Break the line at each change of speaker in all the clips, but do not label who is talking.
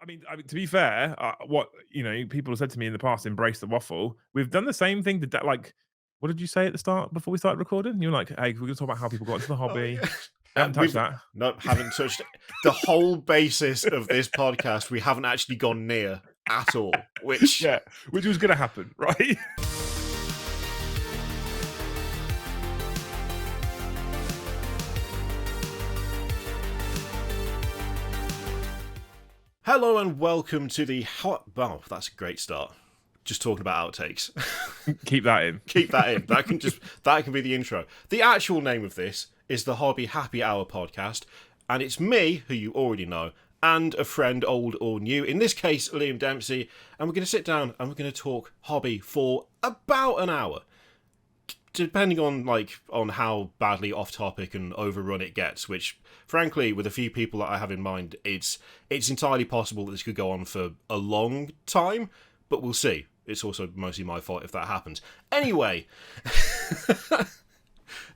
I mean, to be fair, what people have said to me in the past, embrace the waffle. We've done the same thing. Like, what did you say at the start before we started recording? You were like, "Hey, we're going to talk about how people got into the
Oh
hobby."
yeah.
We haven't touched
We've
that.
haven't touched the whole basis of this podcast. We haven't actually gone near at all. Which
Yeah, which was going to happen, right?
hello and welcome to the wow, that's a great start. Just talking about outtakes.
Keep that in.
Keep that in. That can be the intro. The actual name of this is the Hobby Happy Hour podcast, and it's me, who you already know, and a friend, old or new, in this case, Liam Dempsey, and we're going to sit down and we're going to talk hobby for about an hour, depending on how badly off topic and overrun it gets. Which, frankly, with a few people that I have in mind, it's entirely possible that this could go on for a long time, but we'll see. It's also mostly my fault if that happens. Anyway,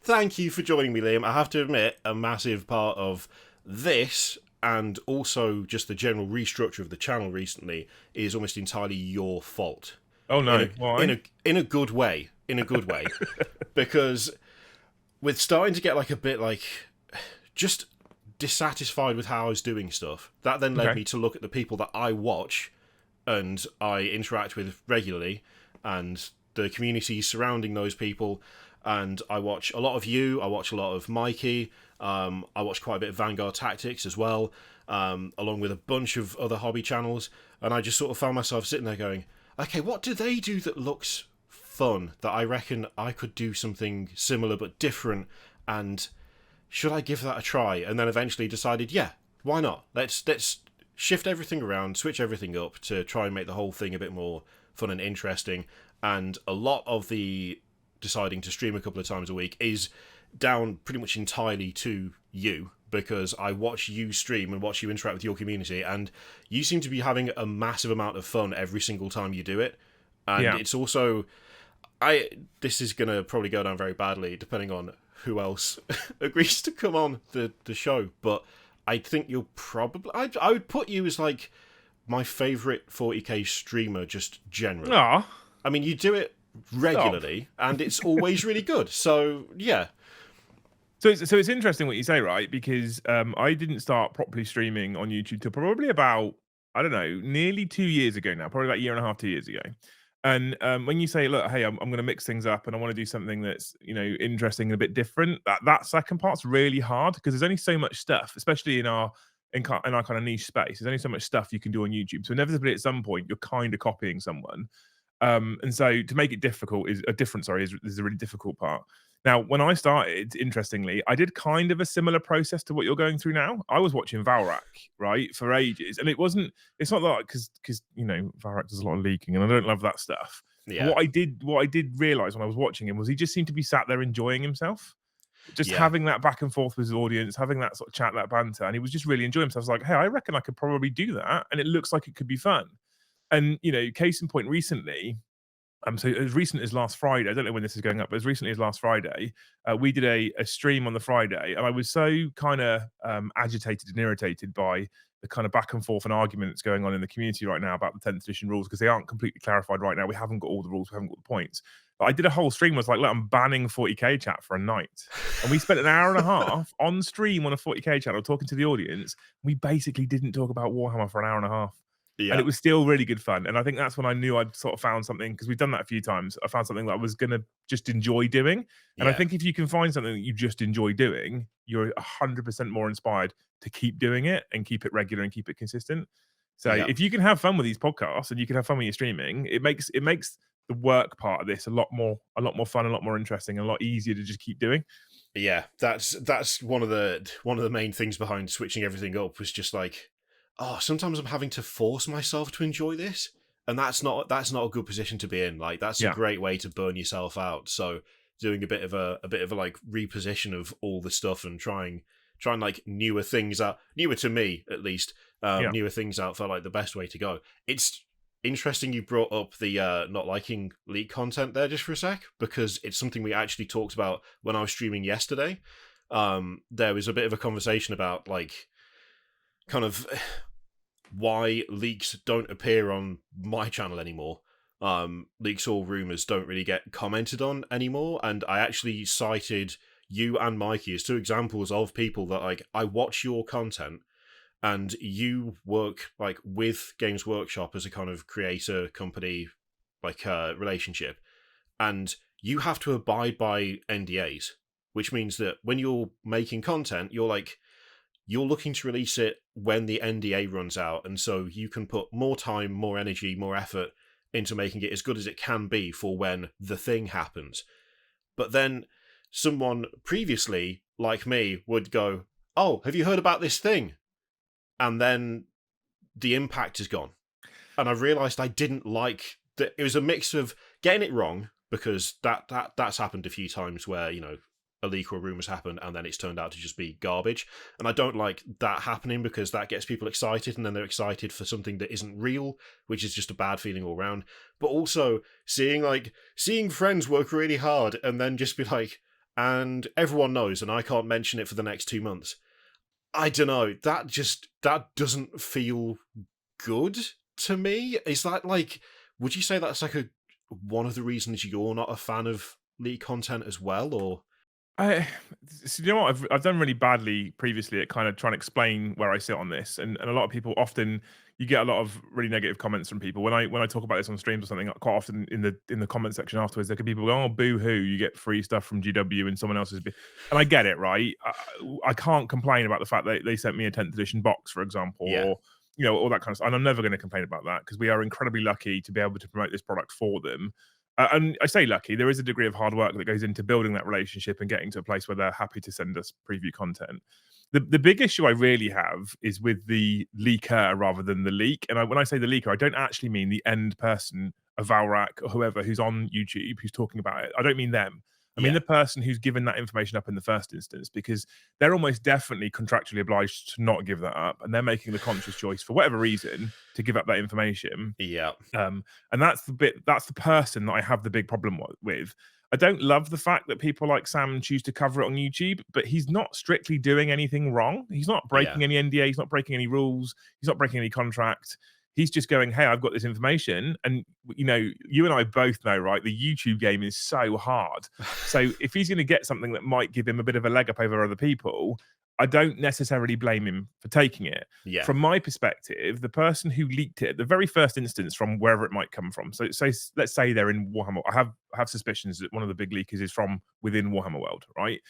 thank you for joining me, Liam. I have to admit, a massive part of this, and also just the general restructure of the channel recently, is almost entirely your fault.
Oh no, why?
In a good way. In a good way. Because with starting to get a bit just dissatisfied with how I was doing stuff, that then led me to look at the people that I watch and I interact with regularly, and the communities surrounding those people. And I watch a lot of you, I watch a lot of Mikey, I watch quite a bit of Vanguard Tactics as well, along with a bunch of other hobby channels, and I just sort of found myself sitting there going, okay, what do they do that looks fun, that I reckon I could do something similar but different, and should I give that a try? And then eventually decided, yeah, why not? Let's shift everything around, switch everything up to try and make the whole thing a bit more fun and interesting. And a lot of the deciding to stream a couple of times a week is down pretty much entirely to you, because I watch you stream and watch you interact with your community, and you seem to be having a massive amount of fun every single time you do it. And it's also, this is going to probably go down very badly depending on who else agrees to come on the show, but I think you'll probably, I would put you as my favourite 40k streamer just generally.
Aw.
I mean, you do it regularly, and it's always really good. So, yeah.
So it's interesting what you say, right? Because I didn't start properly streaming on YouTube till probably about, I don't know, nearly 2 years ago now, probably about a year and a half, 2 years ago. And when you say, look, hey, I'm going to mix things up and I want to do something that's, interesting and a bit different, that second part's really hard, because there's only so much stuff, especially in our kind of niche space. There's only so much stuff you can do on YouTube. So inevitably at some point you're kind of copying someone. And so to make it difficult is a really difficult part. Now, when I started, interestingly, I did kind of a similar process to what you're going through now. I was watching Valrak, right, for ages, and it's not that because Valrak does a lot of leaking, and I don't love that stuff.
Yeah.
What I did realize when I was watching him was he just seemed to be sat there enjoying himself, just having that back and forth with his audience, having that sort of chat, that banter, and he was just really enjoying himself. I was like, hey, I reckon I could probably do that, and it looks like it could be fun. And case in point, recently. So as recent as last Friday, I don't know when this is going up, but as recently as last Friday, we did a stream on the Friday, and I was so kind of agitated and irritated by the kind of back and forth and arguments going on in the community right now about the 10th edition rules, because they aren't completely clarified right now. We haven't got all the rules, we haven't got the points. But I did a whole stream where I was like, look, I'm banning 40k chat for a night. And we spent an hour and a half on stream on a 40k channel talking to the audience. We basically didn't talk about Warhammer for an hour and a half.
Yeah.
And it was still really good fun. And I think that's when I knew I'd sort of found something, because we've done that a few times. I found something that I was going to just enjoy doing. And I think if you can find something that you just enjoy doing, you're 100% more inspired to keep doing it and keep it regular and keep it consistent. So if you can have fun with these podcasts and you can have fun with your streaming, it makes the work part of this a lot more fun, a lot more interesting, and a lot easier to just keep doing.
Yeah, that's one of the main things behind switching everything up, was just sometimes I'm having to force myself to enjoy this, and that's not a good position to be in. That's a great way to burn yourself out. So doing a bit of a reposition of all the stuff and trying newer things out, newer to me at least, newer things out felt like the best way to go. It's interesting you brought up the not liking leak content there just for a sec, because it's something we actually talked about when I was streaming yesterday. There was a bit of a conversation about kind of why leaks don't appear on my channel anymore. Leaks or rumors don't really get commented on anymore, and I actually cited you and Mikey as two examples of people that, like, I watch your content, and you work like with Games Workshop as a kind of creator company, like relationship, and you have to abide by NDAs, which means that when you're making content, you're looking to release it when the NDA runs out, and so you can put more time, more energy, more effort into making it as good as it can be for when the thing happens. But then someone previously, like me, would go, "Oh, have you heard about this thing?" And then the impact is gone. And I realised I didn't like that. It was a mix of getting it wrong, because that's happened a few times where, you know, a leak or a rumour's happened and then it's turned out to just be garbage. And I don't like that happening, because that gets people excited, and then they're excited for something that isn't real, which is just a bad feeling all around. But also seeing friends work really hard and then just be like, and everyone knows, and I can't mention it for the next 2 months. I don't know. That doesn't feel good to me. Is that like, would you say that's like one of the reasons you're not a fan of leak content as well, or?
I, so you know what? I've done really badly previously at kind of trying to explain where I sit on this, and a lot of people often, you get a lot of really negative comments from people when I talk about this on streams or something. Quite often in the comment section afterwards, there could be people go, "Oh, boo hoo! You get free stuff from GW and someone else's." And I get it, right? I can't complain about the fact that they sent me a 10th edition box, for example,
Yeah.
or you know, all that kind of stuff. And I'm never going to complain about that, because we are incredibly lucky to be able to promote this product for them. And I say lucky, there is a degree of hard work that goes into building that relationship and getting to a place where they're happy to send us preview content. The big issue I really have is with the leaker rather than the leak. And when I say the leaker, I don't actually mean the end person, a Valrak or whoever who's on YouTube who's talking about it. I don't mean them. I mean
Yeah.
the person who's given that information up in the first instance, because they're almost definitely contractually obliged to not give that up, and they're making the conscious choice for whatever reason to give up that information.
Yeah.
And that's the person that I have the big problem with. I don't love the fact that people like Sam choose to cover it on YouTube, but he's not strictly doing anything wrong. He's not
Yeah.
breaking any NDA, he's not breaking any rules, he's not breaking any contract. He's just going, "Hey, I've got this information." And you know, you and I both know, right? The YouTube game is so hard. So if he's going to get something that might give him a bit of a leg up over other people, I don't necessarily blame him for taking it.
Yeah.
From my perspective, the person who leaked it at the very first instance, from wherever it might come from. So let's say they're in Warhammer. I have suspicions that one of the big leakers is from within Warhammer World, right?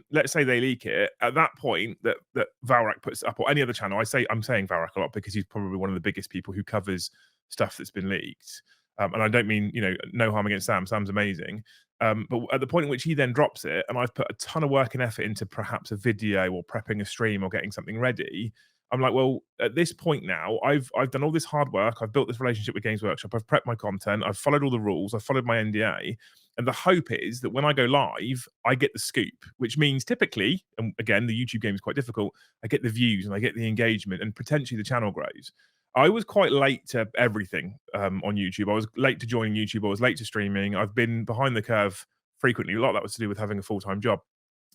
Let's say they leak it. At that point, that Valrak puts it up, or any other channel. I'm saying Valrak a lot because he's probably one of the biggest people who covers stuff that's been leaked. And I don't mean, you know, no harm against Sam. Sam's amazing. But at the point in which he then drops it, and I've put a ton of work and effort into perhaps a video or prepping a stream or getting something ready, I'm like, well, at this point now, I've done all this hard work. I've built this relationship with Games Workshop. I've prepped my content. I've followed all the rules. I've followed my NDA. And the hope is that when I go live, I get the scoop, which means typically, and again, the YouTube game is quite difficult, I get the views and I get the engagement, and potentially the channel grows. I was quite late to everything on YouTube. I was late to joining YouTube. I was late to streaming. I've been behind the curve frequently. A lot of that was to do with having a full-time job.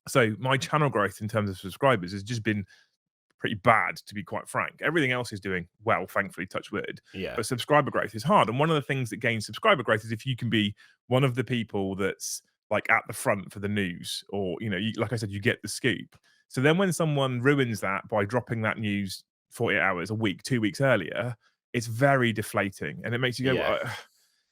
So my channel growth in terms of subscribers has just been pretty bad, to be quite frank. Everything else is doing well, thankfully, touch wood.
Yeah.
But subscriber growth is hard. And one of the things that gains subscriber growth is if you can be one of the people that's like at the front for the news, or, you know, like I said, you get the scoop. So then when someone ruins that by dropping that news 48 hours, a week, 2 weeks earlier, it's very deflating. And it makes you go,
Yeah.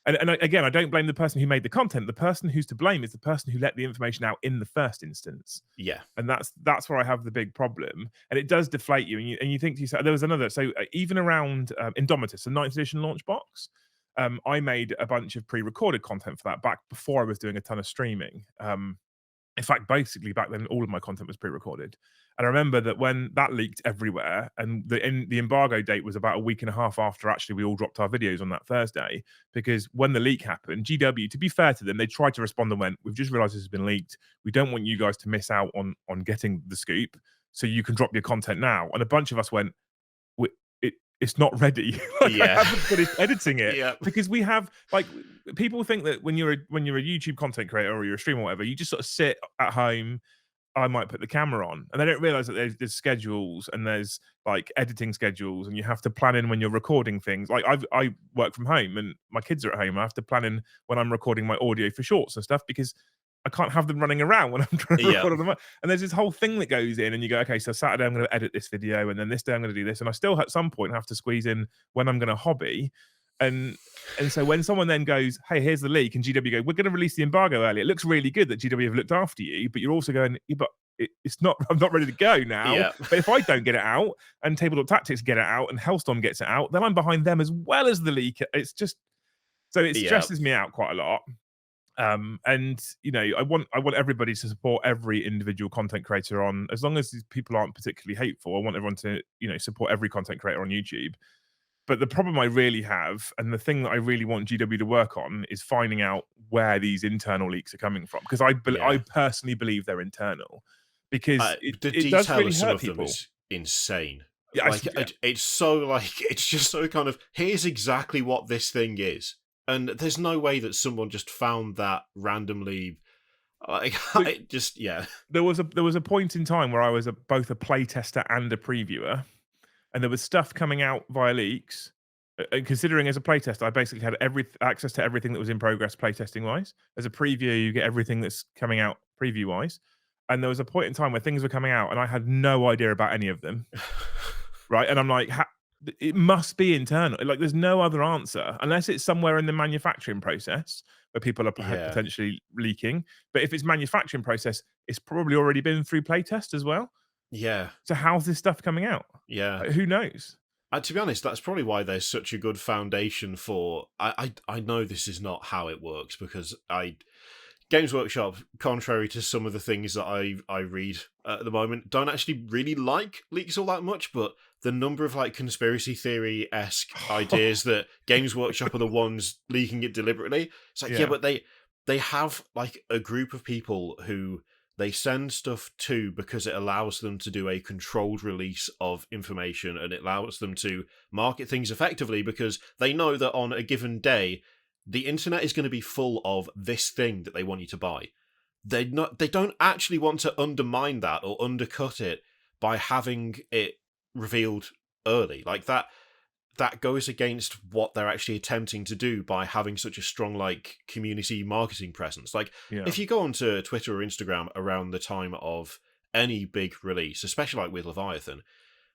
again, I don't blame the person who made the content. The person who's to blame is the person who let the information out in the first instance.
Yeah.
And that's where I have the big problem. And it does deflate you. And you think to yourself, there was another. So even around Indomitus, the 9th edition launch box, I made a bunch of pre-recorded content for that back before I was doing a ton of streaming. In fact, basically back then, all of my content was pre-recorded. And I remember that when that leaked everywhere, and the embargo date was about a week and a half after actually we all dropped our videos on that Thursday, because when the leak happened, GW, to be fair to them, they tried to respond and went, "We've just realized this has been leaked. We don't want you guys to miss out on getting the scoop, so you can drop your content now." And a bunch of us went, "It's not ready." Like,
Yeah.
I haven't finished editing it.
Yeah.
Because we have, like, people think that when you're a YouTube content creator or you're a streamer or whatever, you just sort of sit at home I might put the camera on, and they don't realize that there's schedules and there's like editing schedules, and you have to plan in when you're recording things. Like I work from home, and my kids are at home. I have to plan in when I'm recording my audio for shorts and stuff because I can't have them running around when I'm trying to
Yeah.
record on them. And there's this whole thing that goes in, and you go, okay, so Saturday I'm going to edit this video, and then this day I'm going to do this, and I still at some point have to squeeze in when I'm going to hobby, and so when someone then goes, hey, here's the leak, and GW go, we're going to release the embargo early. It looks really good that GW have looked after you, but you're also going, yeah, but it's not. I'm not ready to go now.
Yeah.
But if I don't get it out, and Tabletop Tactics get it out, and Hellstorm gets it out, then I'm behind them as well as the leak. It's just so it stresses me out quite a lot. And you know, I want everybody to support every individual content creator on, as long as these people aren't particularly hateful. I want everyone to, you know, support every content creator on YouTube. But the problem I really have, and the thing that I really want GW to work on, is finding out where these internal leaks are coming from, because I personally believe they're internal, because
the
it
detail
does really
of some
hurt
of them
people.
is insane.
Yeah,
Like it's so like it's just so kind of, here's exactly what this thing is, and there's no way that someone just found that randomly. Like
There was a point in time where I was both a playtester and a previewer, and there was stuff coming out via leaks. And considering as a playtester, I basically had access to everything that was in progress playtesting wise. As a previewer, you get everything that's coming out preview wise. And there was a point in time where things were coming out, and I had no idea about any of them. Right, and I'm like, it must be internal. Like, there's no other answer unless it's somewhere in the manufacturing process where people are potentially leaking. But if it's manufacturing process, it's probably already been through playtest as well.
Yeah.
So how's this stuff coming out?
Yeah.
Like, who knows?
To be honest, that's probably why there's such a good foundation for. I know this is not how it works, because Games Workshop, contrary to some of the things that I read at the moment, don't actually really like leaks all that much. But the number of like conspiracy theory-esque ideas that Games Workshop are the ones leaking it deliberately. It's like, yeah, but they have like a group of people who they send stuff to because it allows them to do a controlled release of information, and it allows them to market things effectively because they know that on a given day, the internet is going to be full of this thing that they want you to buy. They don't actually want to undermine that or undercut it by having it revealed early. Like that goes against what they're actually attempting to do by having such a strong like community marketing presence. Like if you go onto Twitter or Instagram around the time of any big release, especially like with Leviathan,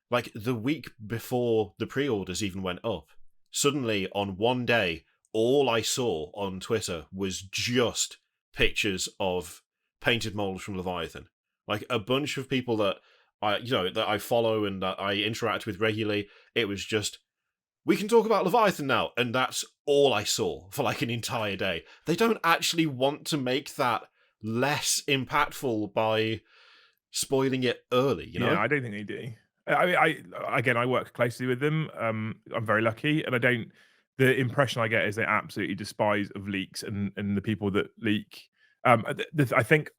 like the week before the pre-orders even went up, suddenly on one day, all I saw on Twitter was just pictures of painted molds from Leviathan. Like a bunch of people that I follow and that I interact with regularly, it was just, we can talk about Leviathan now, and that's all I saw for like an entire day. They don't actually want to make that less impactful by spoiling it early, you know?
Yeah, I don't think they do. I work closely with them. I'm very lucky, and the impression I get is they absolutely despise of leaks and the people that leak. I think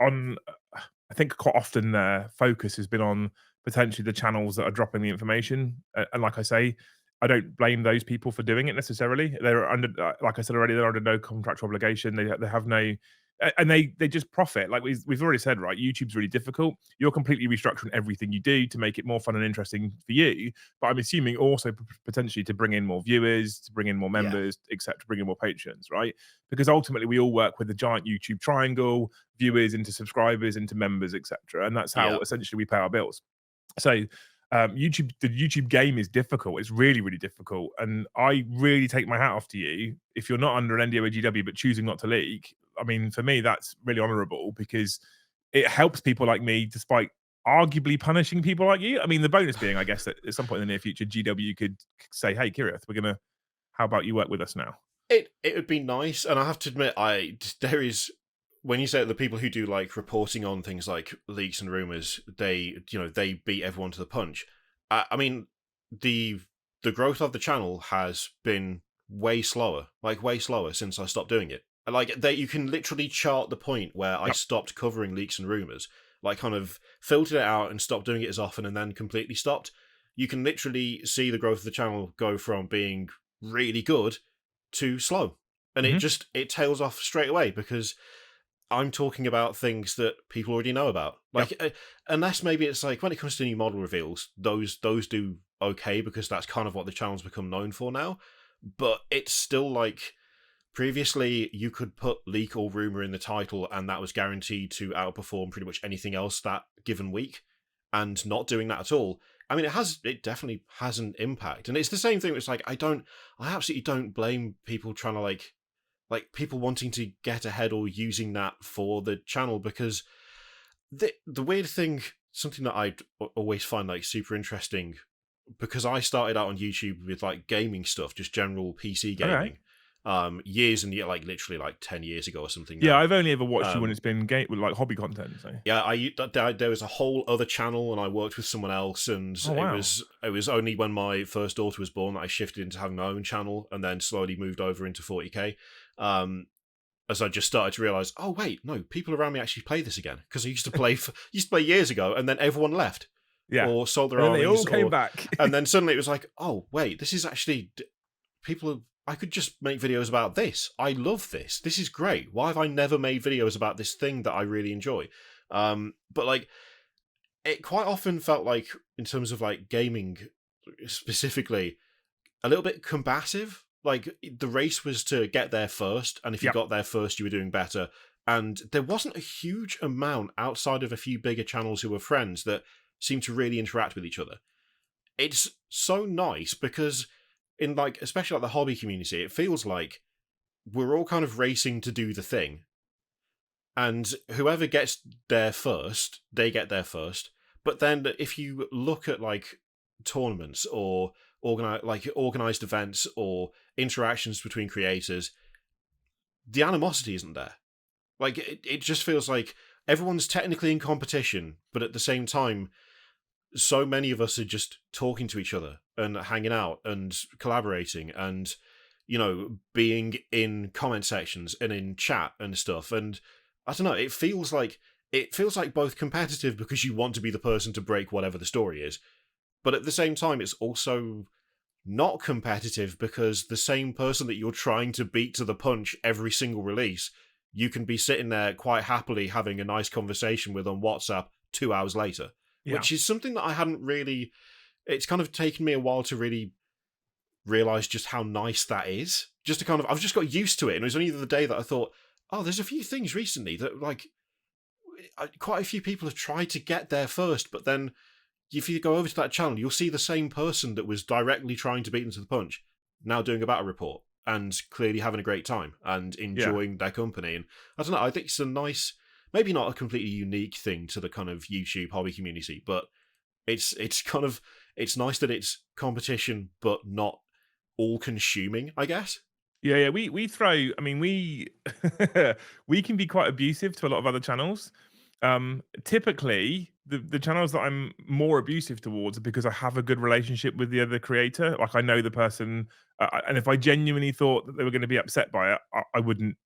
quite often their focus has been on potentially the channels that are dropping the information, and like I say, I don't blame those people for doing it necessarily. They're under, like I said already, they're under no contractual obligation. They have no, and they just profit. Like we've already said, right? YouTube's really difficult. You're completely restructuring everything you do to make it more fun and interesting for you. But I'm assuming also potentially to bring in more viewers, to bring in more members, etc., to bring in more patrons, right? Because ultimately we all work with the giant YouTube triangle: viewers into subscribers into members, etc., and that's how essentially we pay our bills. So the YouTube game is difficult. It's really, really difficult. And I really take my hat off to you. If you're not under an NDA with GW, but choosing not to leak, I mean, for me, that's really honorable, because it helps people like me, despite arguably punishing people like you. I mean, the bonus being, I guess, that at some point in the near future, GW could say, hey, Kirith, how about you work with us now?
It would be nice. And I have to admit, there is, when you say the people who do like reporting on things like leaks and rumors, they beat everyone to the punch. I mean, the growth of the channel has been way slower since I stopped doing it. Like you can literally chart the point where I stopped covering leaks and rumors, like kind of filtered it out and stopped doing it as often, and then completely stopped. You can literally see the growth of the channel go from being really good to slow, and it tails off straight away, because I'm talking about things that people already know about.
Yep.
Like, unless maybe it's like when it comes to new model reveals, those do okay because that's kind of what the channel's become known for now. But it's still like previously you could put leak or rumor in the title and that was guaranteed to outperform pretty much anything else that given week. And not doing that at all, I mean, it definitely has an impact. And it's the same thing. It's like I absolutely don't blame people trying to like people wanting to get ahead or using that for the channel, because the weird thing, something that I always find like super interesting, because I started out on YouTube with like gaming stuff, just general PC
Okay.
gaming, years and like literally like 10 years ago or something
Yeah,
now.
I've only ever watched you when it's been like hobby content. So
Yeah, there was a whole other channel, and I worked with someone else, and
oh wow,
it was only when my first daughter was born that I shifted into having my own channel, and then slowly moved over into 40k. As I just started to realize, oh wait, no, people around me actually play this again, because I used to play years ago, and then everyone left
yeah,
or sold their
and then they all
armies,
came back.
and then suddenly it was like, oh wait, this is actually people. I could just make videos about this. I love this. This is great. Why have I never made videos about this thing that I really enjoy? But like, it quite often felt like, in terms of like gaming specifically, a little bit combative. Like, the race was to get there first, and if you
Yep.
got there first, you were doing better. And there wasn't a huge amount outside of a few bigger channels who were friends that seemed to really interact with each other. It's so nice because in like, especially like the hobby community, it feels like we're all kind of racing to do the thing, and whoever gets there first, they get there first. But then if you look at like tournaments or organized events or interactions between creators, the animosity isn't there. Like, it just feels like everyone's technically in competition, but at the same time, so many of us are just talking to each other and hanging out and collaborating and, you know, being in comment sections and in chat and stuff. And I don't know, it feels like both competitive because you want to be the person to break whatever the story is, but at the same time it's also not competitive because the same person that you're trying to beat to the punch every single release, you can be sitting there quite happily having a nice conversation with on WhatsApp 2 hours later,
Yeah.
which is something that I hadn't really. It's kind of taken me a while to really realize just how nice that is. Just to kind of, I've just got used to it, and it was only the other day that I thought, oh, there's a few things recently that like quite a few people have tried to get there first, but then if you go over to that channel, you'll see the same person that was directly trying to beat them to the punch now doing a battle report and clearly having a great time and enjoying their company. And I don't know, I think it's a nice, maybe not a completely unique thing to the kind of YouTube hobby community, but it's kind of, it's nice that it's competition but not all consuming, I guess.
Yeah, we throw. I mean, we we can be quite abusive to a lot of other channels. Typically, the channels that I'm more abusive towards are because I have a good relationship with the other creator. Like, I know the person, and if I genuinely thought that they were going to be upset by it, I wouldn't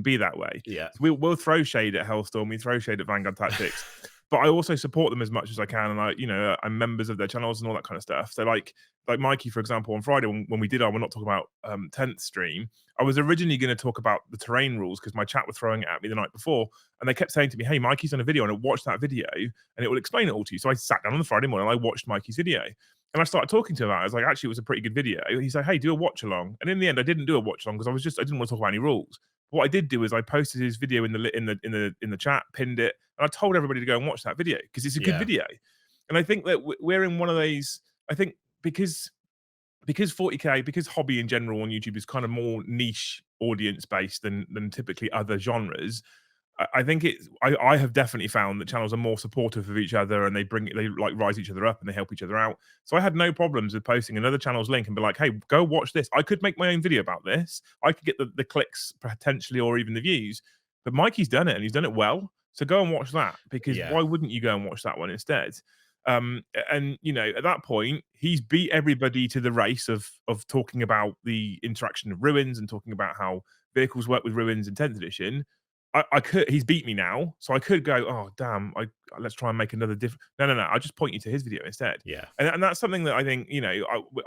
be that way.
Yeah.
So we'll throw shade at Hellstorm, we throw shade at Vanguard Tactics, but I also support them as much as I can, and I'm members of their channels and all that kind of stuff. So like Mikey, for example, on Friday when we did our We're Not Talking About 10th stream, I was originally going to talk about the terrain rules because my chat were throwing it at me the night before, and they kept saying to me, "Hey, Mikey's done a video, and I watched that video, and it will explain it all to you." So I sat down on the Friday morning, and I watched Mikey's video, and I started talking to him about it. I was like, "Actually, it was a pretty good video." He's like, "Hey, do a watch along," and in the end, I didn't do a watch along because I didn't want to talk about any rules. What I did do is I posted his video in the chat, pinned it, and I told everybody to go and watch that video because it's a good
Yeah.
video. And I think that we're in one of those. I think because 40k, because hobby in general on YouTube is kind of more niche audience based than typically other genres. I think I have definitely found that channels are more supportive of each other, and they like rise each other up and they help each other out. So I had no problems with posting another channel's link and be like, hey, go watch this. I could make my own video about this. I could get the clicks potentially, or even the views. But Mikey's done it, and he's done it well. So go and watch that, because
Yeah.
why wouldn't you go and watch that one instead? And at that point, he's beat everybody to the race of talking about the interaction of ruins and talking about how vehicles work with ruins in 10th edition. I could. He's beat me now, so I could go. Oh damn! Let's try and make another different. No, no, no. I'll just point you to his video instead.
Yeah.
And that's something that I think,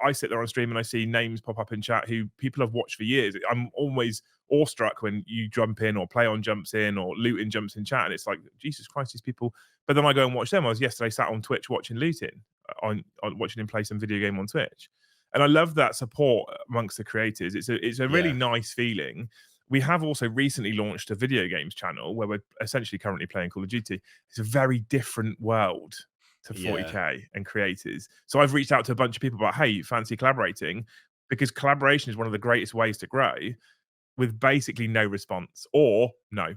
I sit there on stream and I see names pop up in chat who people have watched for years. I'm always awestruck when you jump in or Play On jumps in or Luton jumps in chat, and it's like Jesus Christ, these people. But then I go and watch them. I was yesterday sat on Twitch watching Luton, on watching him play some video game on Twitch, and I love that support amongst the creators. It's a really
Yeah.
nice feeling. We have also recently launched a video games channel where we're essentially currently playing Call of Duty. It's a very different world to
Yeah.
40k and creators. So I've reached out to a bunch of people about, hey, fancy collaborating? Because collaboration is one of the greatest ways to grow, with basically no response or no.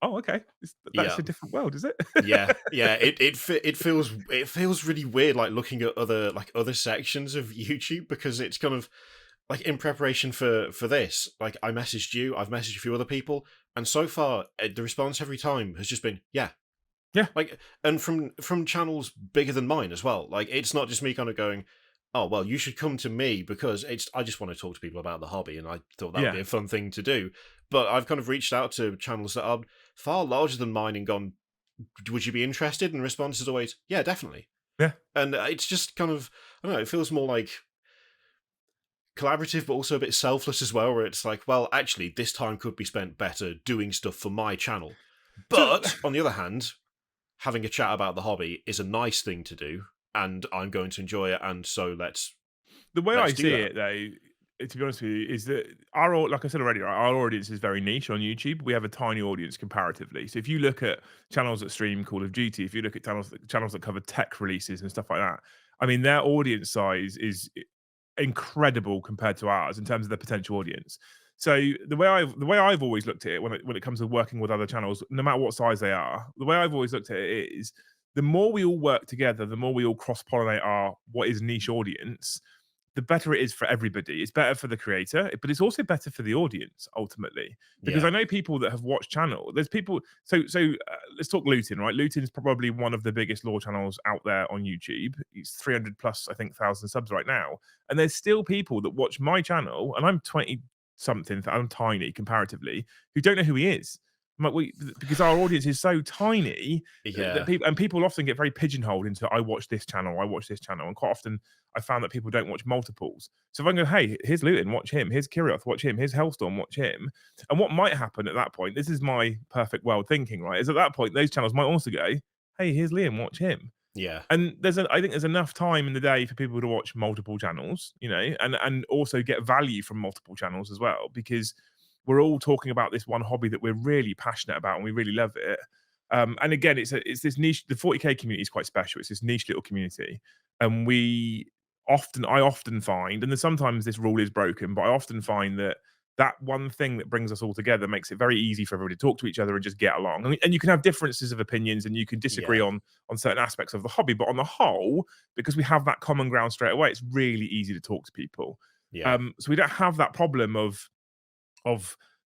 Oh, okay. That's
Yeah.
a different world, is it?
Yeah, yeah. It feels really weird, like looking at other sections of YouTube, because it's kind of like in preparation for this. Like I messaged you, I've messaged a few other people, and so far the response every time has just been yeah,
Yeah.
like, and from channels bigger than mine as well. Like it's not just me kind of going, oh well, you should come to me because I just want to talk to people about the hobby, and I thought that would
Yeah.
be a fun thing to do. But I've kind of reached out to channels that are far larger than mine and gone, would you be interested? And the response is always, yeah, definitely.
Yeah.
And it's just kind of, I don't know, it feels more like collaborative, but also a bit selfless as well, where it's like, well, actually, this time could be spent better doing stuff for my channel.
So
But on the other hand, having a chat about the hobby is a nice thing to do, and I'm going to enjoy it, and so
the way I
let's do
see
that.
it, though, to be honest with you, is that like I said already, right, our audience is very niche on YouTube. We have a tiny audience comparatively. So if you look at channels that stream Call of Duty, if you look at channels that cover tech releases and stuff like that, I mean, their audience size is incredible compared to ours in terms of the potential audience. So the way I've always looked at it when it comes to working with other channels, no matter what size they are, the way I've always looked at it is the more we all work together, the more we all cross pollinate our what is niche audience, the better it is for everybody. It's better for the creator, but it's also better for the audience ultimately. Because
Yeah,
I know people that have watched channel. There's people. Let's talk Luton, right? Luton's probably one of the biggest lore channels out there on YouTube. He's 300 plus, I think, thousand subs right now, and there's still people that watch my channel, and I'm 20 something. I'm tiny comparatively, who don't know who he is. I'm like, because our audience is so tiny that
yeah,
people often get very pigeonholed into I watch this channel, and quite often I found that people don't watch multiples. So if I go, hey, here's Luton, watch him. Here's Kirioth, watch him. Here's Hellstorm, watch him. And what might happen at that point, this is my perfect world thinking, right? Is at that point, those channels might also go, hey, here's Liam, watch him.
yeah,
And I think there's enough time in the day for people to watch multiple channels, and also get value from multiple channels as well, because we're all talking about this one hobby that we're really passionate about and we really love it. And again, it's this niche. The 40k community is quite special. It's this niche little community, and I often find, and then sometimes this rule is broken, but I often find that one thing that brings us all together makes it very easy for everybody to talk to each other and just get along. And you can have differences of opinions and you can disagree
yeah,
on certain aspects of the hobby, but on the whole, because we have that common ground straight away, it's really easy to talk to people.
yeah,
So we don't have that problem of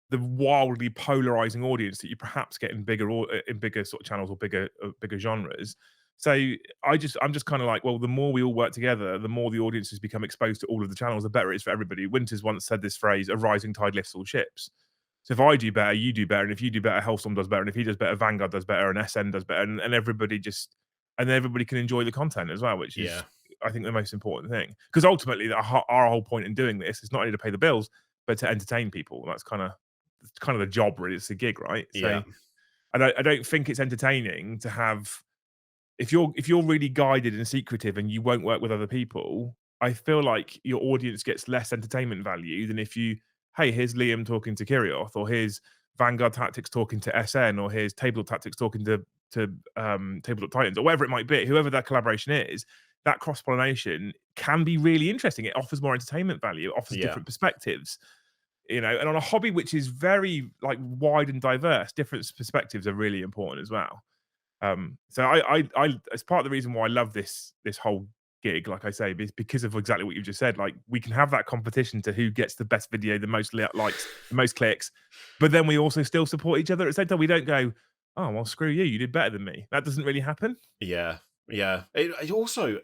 the wildly polarizing audience that you perhaps get in bigger sort of channels or bigger genres. So I'm just kind of like, well, the more we all work together, the more the audiences become exposed to all of the channels, the better it is for everybody. Winters once said this phrase: "A rising tide lifts all ships." So if I do better, you do better, and if you do better, Hellstorm does better, and if he does better, Vanguard does better, and SN does better, and everybody can enjoy the content as well, which
yeah,
is I think the most important thing. Because ultimately, our whole point in doing this is not only to pay the bills, but to entertain people. That's kind of the job, really. It's a gig, right?
yeah,
So I don't think it's entertaining to have if you're really guided and secretive and you won't work with other people. I feel like your audience gets less entertainment value than if hey, here's Liam talking to Kirioth, or here's Vanguard Tactics talking to SN, or here's Tabletop Tactics talking to Tabletop Titans, or whatever it might be. Whoever that collaboration is, that cross pollination can be really interesting. It offers more entertainment value. It offers
yeah,
different perspectives, and on a hobby which is very like wide and diverse, different perspectives are really important as well. So as part of the reason why I love this whole gig, like I say, is because of exactly what you just said. Like we can have that competition to who gets the best video, the most likes, the most clicks, but then we also still support each other at the same time. We don't go, oh well, screw you, you did better than me. That doesn't really happen.
yeah, yeah. It also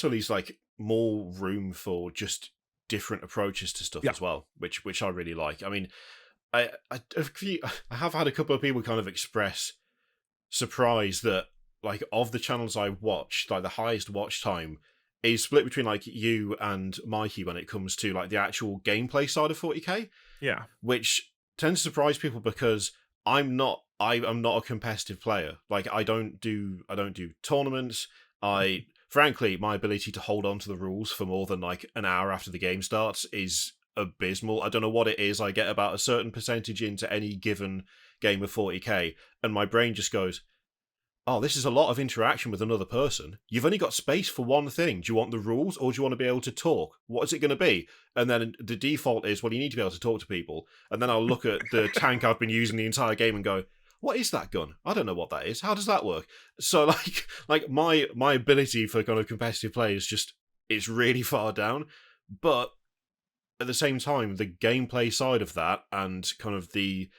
leaves like more room for just different approaches to stuff
Yeah,
as well, which I really like. I mean, I have had a couple of people kind of express surprise that, like, of the channels I watch, like the highest watch time is split between like you and Mikey when it comes to like the actual gameplay side of 40k,
Yeah.
which tends to surprise people because I'm not a competitive player. Like I don't do tournaments. Frankly, my ability to hold on to the rules for more than like an hour after the game starts is abysmal. I don't know what it is. I get about a certain percentage into any given game of 40k, and my brain just goes, oh, this is a lot of interaction with another person. You've only got space for one thing. Do you want the rules or do you want to be able to talk? What is it going to be? And then the default is, well, you need to be able to talk to people. And then I'll look at the tank I've been using the entire game and go, what is that gun? I don't know what that is. How does that work? So like my ability for kind of competitive play is just, it's really far down. But at the same time, the gameplay side of that and kind of the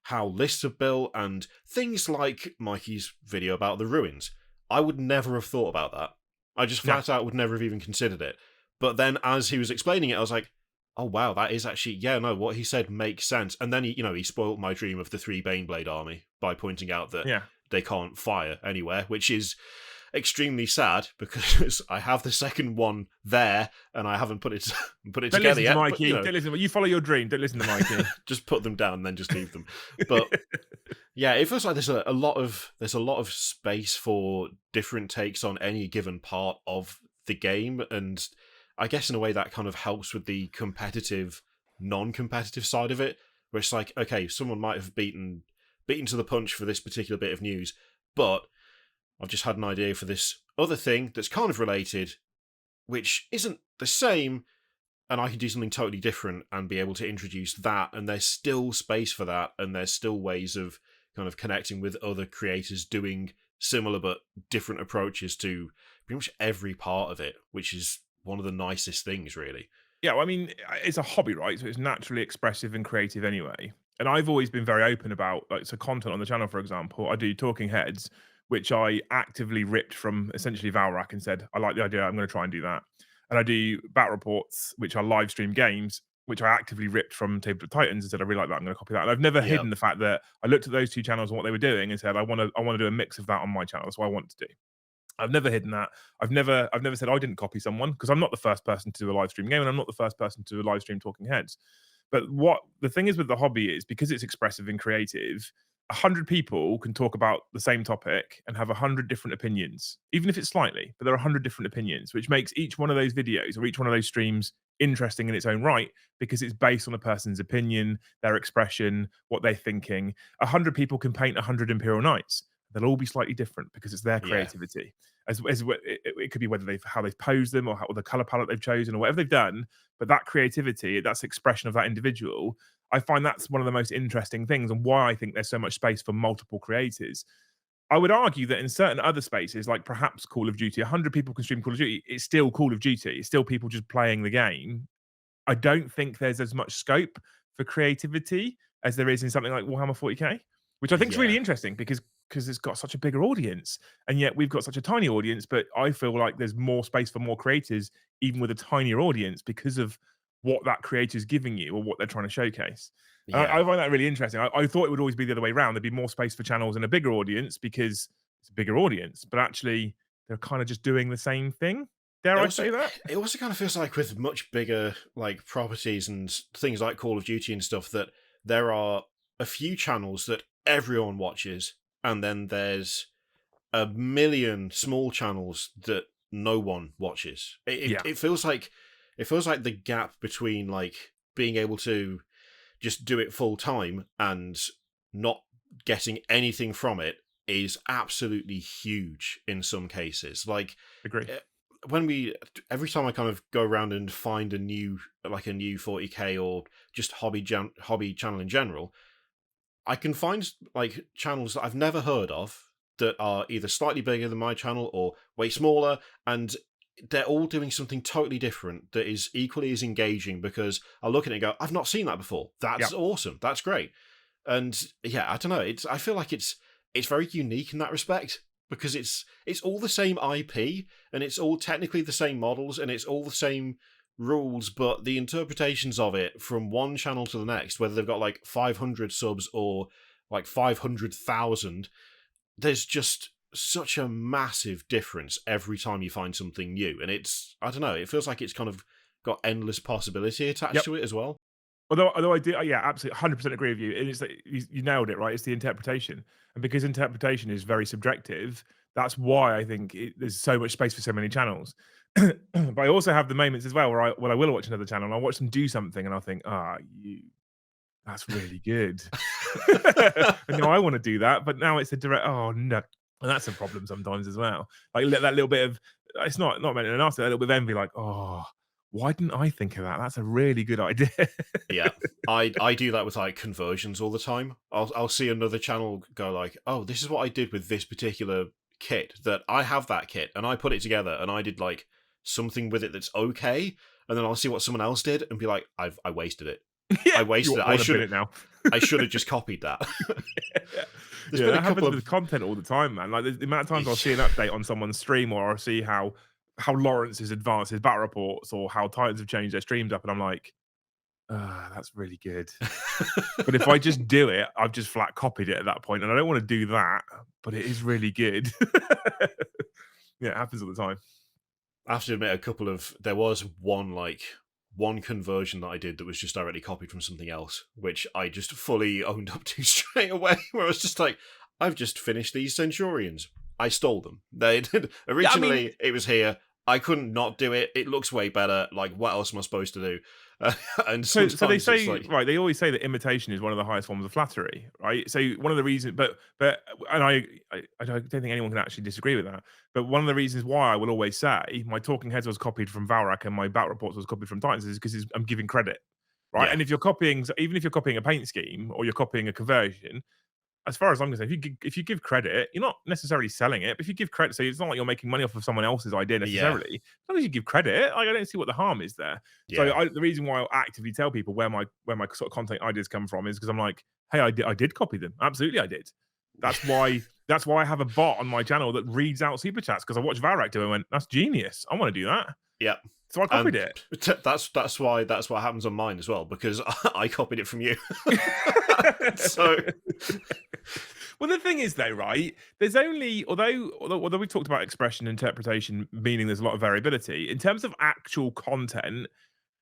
how lists are built and things like Mikey's video about the ruins, I would never have thought about that. I just flat out would never have even considered it. But then as he was explaining it, I was like, oh wow, that is actually, yeah, no, what he said makes sense. And then he spoiled my dream of the 3 Baneblade army by pointing out that they can't fire anywhere, which is extremely sad because I have the second one there and I haven't put it together yet.
Mikey.
But,
don't listen. You follow your dream. Don't listen to Mikey.
Just put them down and then just leave them. But yeah, it feels like there's a lot of space for different takes on any given part of the game, and I guess in a way that kind of helps with the competitive, non-competitive side of it, where it's like, okay, someone might have beaten to the punch for this particular bit of news, but I've just had an idea for this other thing that's kind of related, which isn't the same, and I can do something totally different and be able to introduce that, and there's still space for that, and there's still ways of kind of connecting with other creators doing similar but different approaches to pretty much every part of it, which is one of the nicest things, really.
Yeah, well, I mean, it's a hobby, right? So it's naturally expressive and creative anyway. And I've always been very open about, like, so content on the channel, for example, I do talking heads, which I actively ripped from essentially Valrack and said, I like the idea, I'm going to try and do that. And I do battle reports, which are live stream games, which I actively ripped from Tabletop Titans and said, I really like that, I'm going to copy that. And I've never hidden the fact that I looked at those 2 channels and what they were doing and said, I want to do a mix of that on my channel. That's what I want to do. I've never hidden that. I've never said I didn't copy someone, because I'm not the first person to do a live stream game and I'm not the first person to do a live stream talking heads. But what the thing is with the hobby is, because it's expressive and creative, 100 people can talk about the same topic and have 100 different opinions, even if it's slightly, but there are 100 different opinions, which makes each one of those videos or each one of those streams interesting in its own right, because it's based on a person's opinion, their expression, what they're thinking. 100 people can paint 100 Imperial Knights. They'll all be slightly different because it's their creativity. It could be whether how they've posed them or the color palette they've chosen or whatever they've done. But that creativity, that's expression of that individual, I find that's one of the most interesting things, and why I think there's so much space for multiple creators. I would argue that in certain other spaces, like perhaps Call of Duty, 100 people can stream Call of Duty. It's still Call of Duty. It's still people just playing the game. I don't think there's as much scope for creativity as there is in something like Warhammer 40k, which I think is really interesting because it's got such a bigger audience, and yet we've got such a tiny audience. But I feel like there's more space for more creators, even with a tinier audience, because of what that creator is giving you or what they're trying to showcase. I find that really interesting. I thought it would always be the other way around. There'd be more space for channels and a bigger audience because it's a bigger audience, but actually they're kind of just doing the same thing. Dare I say that?
It also kind of feels like with much bigger like properties and things like Call of Duty and stuff, that there are a few channels that everyone watches, and then there's a million small channels that no one watches. It feels like the gap between like being able to just do it full time and not getting anything from it is absolutely huge in some cases. Like,
agree.
Every time I kind of go around and find a new 40k or just hobby channel in general, I can find like channels that I've never heard of that are either slightly bigger than my channel or way smaller, and they're all doing something totally different that is equally as engaging, because I look at it and go, I've not seen that before. That's awesome. That's great. And yeah, I don't know. I feel like it's very unique in that respect, because it's all the same IP and it's all technically the same models and it's all the same rules, but the interpretations of it from one channel to the next, whether they've got like 500 subs or like 500,000, there's just such a massive difference every time you find something new. And it's, I don't know, it feels like it's kind of got endless possibility attached
Yep.
to it as well.
Although I do, yeah, absolutely, 100% agree with you. And it's like, you nailed it, right? It's the interpretation, and because interpretation is very subjective, that's why I think there's so much space for so many channels. But I also have the moments as well where I will watch another channel and I'll watch them do something, and I'll think, that's really good. And now I want to do that, but now it's a direct. Oh no, and that's a problem sometimes as well. Like that little bit of, it's not meant in a nasty, that little bit of envy. Like, oh, why didn't I think of that? That's a really good idea.
Yeah, I do that with like conversions all the time. I'll see another channel go like, oh, this is what I did with this particular kit, that I have that kit and I put it together and I did like something with it that's okay, and then I'll see what someone else did and be like, I wasted it.
Yeah,
I wasted it. I should have just copied that. There's been
that
a couple
happens with content all the time, man. Like the amount of times I'll see an update on someone's stream, or I'll see how Lawrence has advanced his battle reports, or how Titans have changed their streams up, and I'm like, that's really good. But if I just do it, I've just flat copied it at that point, and I don't want to do that, but it is really good. Yeah, it happens all the time.
I have to admit, there was one conversion that I did that was just directly copied from something else, which I just fully owned up to straight away, where I was just like, I've just finished these Centurions. I stole them. They did. Originally, it was here. I couldn't not do it. It looks way better. Like, what else am I supposed to do? And
so they say,
like,
right, they always say that imitation is one of the highest forms of flattery, right? So one of the reasons, but and I don't think anyone can actually disagree with that. But one of the reasons why I will always say my talking heads was copied from Valrak and my battle reports was copied from Titans is because I'm giving credit, right?
Yeah.
And if you're copying, even if you're copying a paint scheme or you're copying a conversion, as far as I'm concerned, if you give credit, you're not necessarily selling it. But if you give credit, so it's not like you're making money off of someone else's idea necessarily. Yeah. As long as you give credit, like, I don't see what the harm is there. Yeah. So the reason why I'll actively tell people where my sort of content ideas come from is because I'm like, hey, I did copy them. Absolutely, I did. That's why I have a bot on my channel that reads out super chats, because I watched Valrak do it and went, that's genius. I want to do that.
Yeah.
So I copied it.
That's what happens on mine as well, because I copied it from you. So,
well, the thing is, though, right? There's only, although we talked about expression, interpretation, meaning there's a lot of variability in terms of actual content.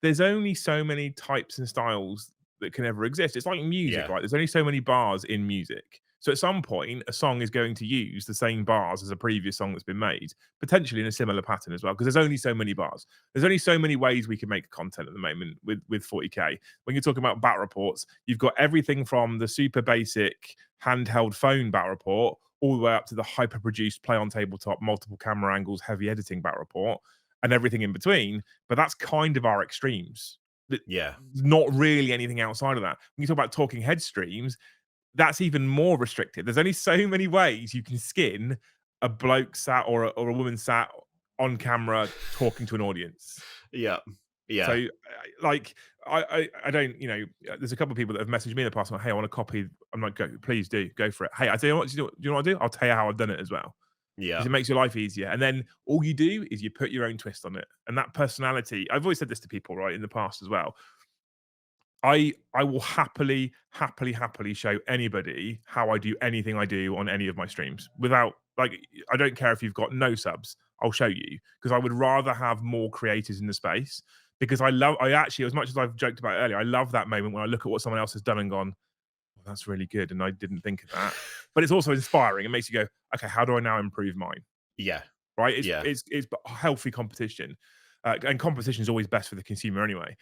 There's only so many types and styles that can ever exist. It's like music, right? There's only so many bars in music. So at some point, a song is going to use the same bars as a previous song that's been made, potentially in a similar pattern as well, because there's only so many bars. There's only so many ways we can make content at the moment with 40K. When you're talking about battle reports, you've got everything from the super basic handheld phone battle report all the way up to the hyper-produced play on tabletop, multiple camera angles, heavy editing battle report, and everything in between. But that's kind of our extremes.
Yeah.
Not really anything outside of that. When you talk about talking head streams, that's even more restricted. There's only so many ways you can skin a bloke sat or a woman sat on camera talking to an audience.
Yeah. Yeah.
So, like, I don't, there's a couple of people that have messaged me in the past, like, hey, I want to copy. I'm like, please do, go for it. Hey, I tell you what, do you know what I do? I'll tell you how I've done it as well.
Yeah.
Because it makes your life easier. And then all you do is you put your own twist on it. And that personality, I've always said this to people, right, in the past as well. I will happily show anybody how I do anything I do on any of my streams without, like, I don't care if you've got no subs, I'll show you, because I would rather have more creators in the space, because I actually, as much as I've joked about it earlier, I love that moment when I look at what someone else has done and gone, well, that's really good, and I didn't think of that. But it's also inspiring. It makes you go, okay, how do I now improve mine?
Yeah.
Right? It's healthy competition. And competition is always best for the consumer anyway.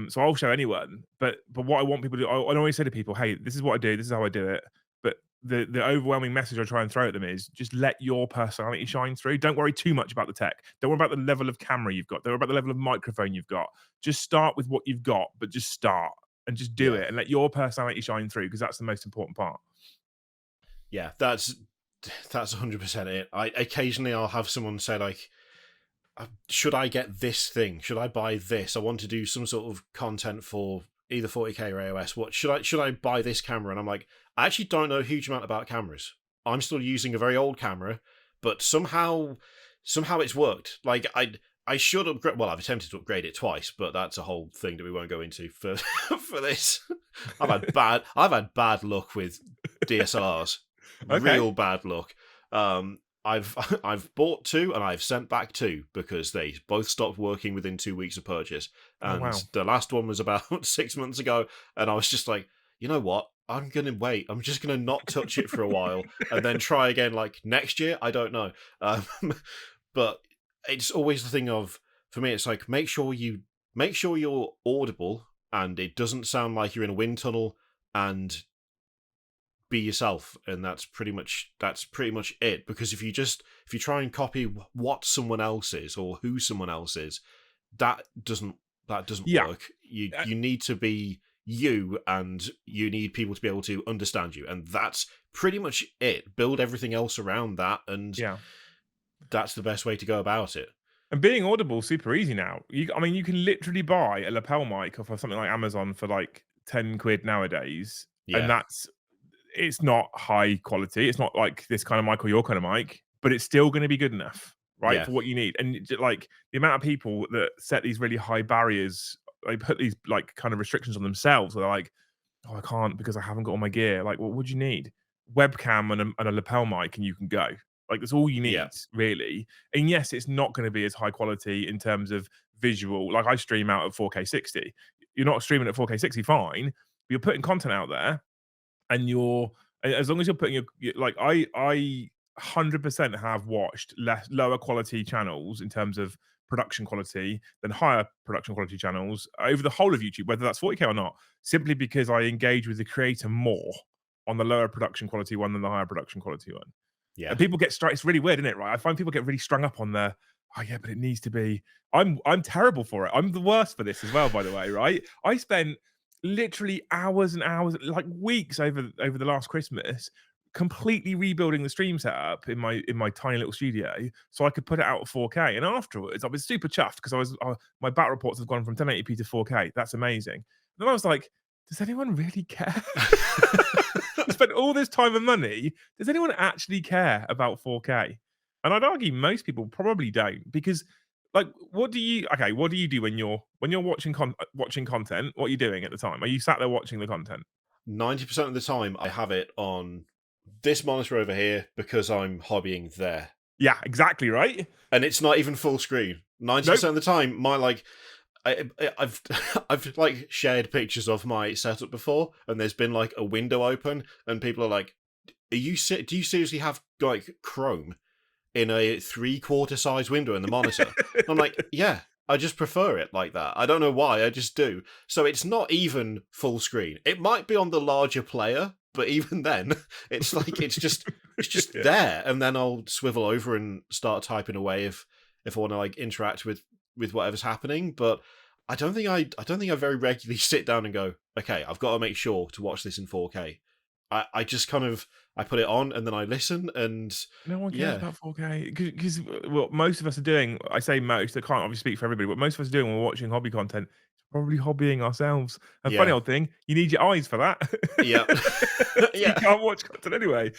So I'll show anyone, but what I want people to do, I always say to people, hey, this is what I do, this is how I do it. But the overwhelming message I try and throw at them is just let your personality shine through. Don't worry too much about the tech. Don't worry about the level of camera you've got. Don't worry about the level of microphone you've got. Just start with what you've got, but just start and just do it and let your personality shine through, because that's the most important part.
Yeah, that's 100% it. Occasionally I'll have someone say, like, should I get this thing? Should I buy this? I want to do some sort of content for either 40K or AOS. What should I buy this camera? And I'm like, I actually don't know a huge amount about cameras. I'm still using a very old camera, but somehow it's worked. Like, I should upgrade. Well, I've attempted to upgrade it twice, but that's a whole thing that we won't go into for for this. I've had bad luck with DSLRs,
Okay.
real bad luck. I've I've bought two and I've sent back two because they both stopped working within 2 weeks of purchase.
Oh
And
wow.
the last one was about 6 months ago, and I was just like, you know what? I'm gonna wait. I'm just gonna not touch it for a while and then try again like next year. I don't know. Um, but it's always the thing of, for me, it's like make sure you're audible and it doesn't sound like you're in a wind tunnel, and be yourself, and that's pretty much it. Because if you try and copy what someone else is or who someone else is, that doesn't
Yeah.
work. you
Uh,
you need to be you, and you need people to be able to understand you, and that's pretty much it. Build everything else around that, and
yeah.
that's the best way to go about it.
And being audible is super easy now. I mean, you can literally buy a lapel mic off of something like Amazon for like 10 quid nowadays. And
Yeah,
that's it's not high quality. It's not like this kind of mic or your kind of mic, but it's still going to be good enough, right?
yeah,
For what you need. And like the amount of people that set these really high barriers, they put these like kind of restrictions on themselves. Where they're like, oh, I can't because I haven't got all my gear. Like, well, what do you need? Webcam and a lapel mic, and you can go. Like, that's all you
yeah,
need, really. And yes, it's not going to be as high quality in terms of visual. Like, I stream out at 4K 60. You're not streaming at 4K 60, fine. But you're putting content out there, and as long as you're putting like I 100% have watched lower quality channels in terms of production quality than higher production quality channels over the whole of YouTube, whether that's 40K or not, simply because I engage with the creator more on the lower production quality one than the higher production quality one.
yeah.
And people get strung. It's really weird, isn't it? Right? I find people get really strung up on the. Oh yeah, but it needs to be. I'm terrible for it. I'm the worst for this as well. By the way, right? I spent literally hours and hours, like weeks over the last Christmas, completely rebuilding the stream setup in my tiny little studio so I could put it out at 4K. And afterwards, I was super chuffed because my bat reports have gone from 1080p to 4K. That's amazing. And then I was like, does anyone really care? I spent all this time and money. Does anyone actually care about 4K? And I'd argue most people probably don't because like what do you do when you're watching content? What are you doing at the time? Are you sat there watching the content?
90% of the time, I have it on this monitor over here because I'm hobbying there.
Yeah, exactly, right?
And it's not even full screen.
Nope.
90% of the time, my like, I've I've like shared pictures of my setup before, and there's been like a window open, and people are like, do you seriously have like Chrome in a 3/4 size window in the monitor? I'm like, yeah, I just prefer it like that. I don't know why, I just do. So it's not even full screen. It might be on the larger player, but even then, it's like it's just
Yeah.
there. And then I'll swivel over and start typing away if I want to like interact with whatever's happening. But I don't think I very regularly sit down and go, okay, I've got to make sure to watch this in 4K. I just kind of I put it on and then I listen, and
No one cares
yeah,
about 4K because what most of us are doing, I say most, I can't obviously speak for everybody, but most of us are doing when we're watching hobby content is probably hobbying ourselves. A funny
yeah,
old thing, you need your eyes for that.
yeah,
So you
yeah.
can't watch content anyway.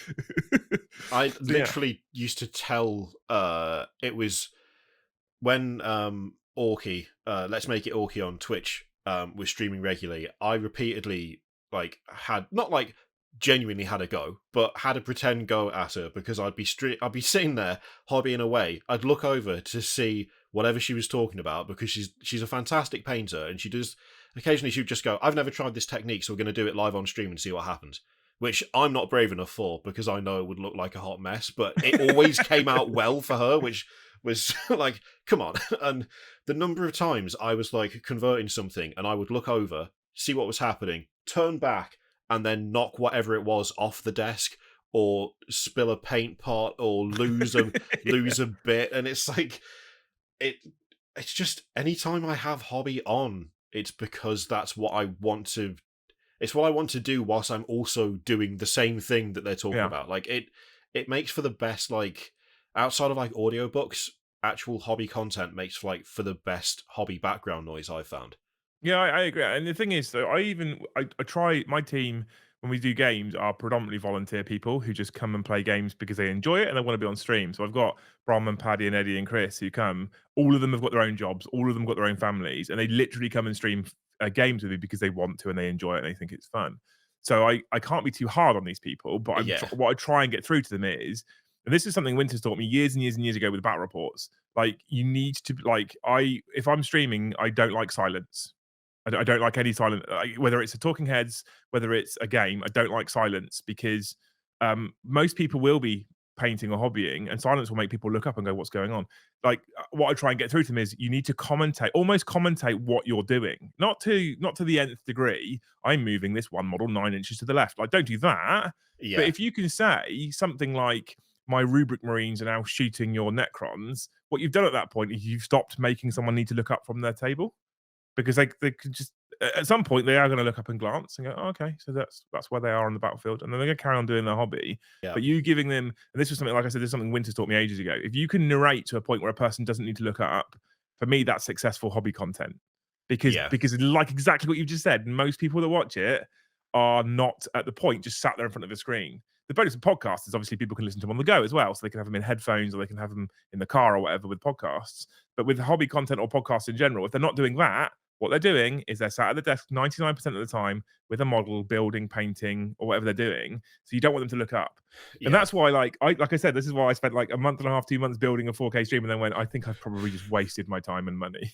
I
So yeah.
literally used to tell it was when Orky, let's make it Orky on Twitch, was streaming regularly. I repeatedly like had not like genuinely had a go, but had a pretend go at her because I'd be sitting there hobbying away. I'd look over to see whatever she was talking about because she's a fantastic painter, and she does occasionally she would just go, I've never tried this technique, so we're going to do it live on stream and see what happens. Which I'm not brave enough for because I know it would look like a hot mess, but it always came out well for her, which was like, come on. And the number of times I was like converting something and I would look over, see what was happening, turn back, and then knock whatever it was off the desk, or spill a paint pot, or lose a bit. And it's like it it's just anytime I have hobby on, it's because that's what I want to it's what I want to do whilst I'm also doing the same thing that they're talking
Yeah.
about. Like it makes for the best, like, outside of like audiobooks, actual hobby content makes for like for the best hobby background noise I've found.
Yeah, I agree. And the thing is, though, I try my team when we do games are predominantly volunteer people who just come and play games because they enjoy it and they want to be on stream. So I've got Brom and Paddy and Eddie and Chris who come. All of them have got their own jobs. All of them got their own families, and they literally come and stream games with me because they want to and they enjoy it and they think it's fun. So I can't be too hard on these people, but
Yeah,
what I try and get through to them is, and this is something Winter's taught me years and years and years ago with battle reports. Like you need to if I'm streaming, I don't like silence. I don't like any silent, whether it's a talking heads, whether it's a game. I don't like silence because most people will be painting or hobbying, and silence will make people look up and go, "What's going on?" Like what I try and get through to them is you need to commentate, almost commentate what you're doing, not to the nth degree. I'm moving this one model 9 inches to the left. Like, don't do that. But
yeah,
if you can say something like, "My rubric marines are now shooting your necrons," what you've done at that point is you've stopped making someone need to look up from their table because they could just at some point they are going to look up and glance and go, oh, okay, so that's where they are on the battlefield, and then they're going to carry on doing their hobby.
yeah,
But you giving them, and this was something like I said, this is something Winters taught me ages ago. If you can narrate to a point where a person doesn't need to look up, for me that's successful hobby content because
yeah,
like exactly what you've just said, most people that watch it are not at the point just sat there in front of a screen. The bonus of podcasts is obviously people can listen to them on the go as well, so they can have them in headphones or they can have them in the car or whatever with podcasts. But with hobby content or podcasts in general, if they're not doing that, what they're doing is they're sat at the desk 99% of the time with a model, building, painting, or whatever they're doing. So you don't want them to look up. And
yeah.
that's why, like I said, this is why I spent like a month and a half, 2 months building a 4K stream, and then went, I think I've probably just wasted my time and money.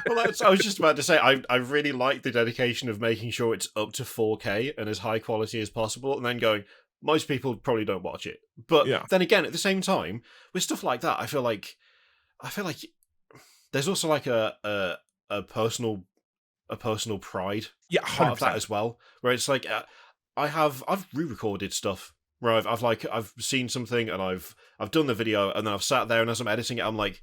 Well, I was just about to say, I really like the dedication of making sure it's up to 4K and as high quality as possible, and then going, most people probably don't watch it. But
Yeah.
then again, at the same time, with stuff like that, I feel like there's also like a personal pride
Yeah,
part of that
100%.
as well, where it's like I've re-recorded stuff where I've seen something and I've done the video and then I've sat there and as I'm editing it, I'm like,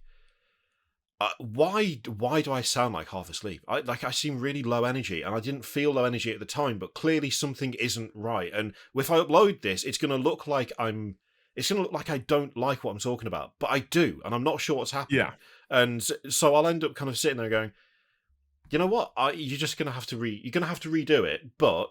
why do I sound like half asleep? I seem really low energy, and I didn't feel low energy at the time, but clearly something isn't right. And if I upload this, it's gonna look like I don't like what I'm talking about, but I do, and I'm not sure what's happening.
Yeah.
And so I'll end up kind of sitting there going, you know what? You're just gonna have to redo it, but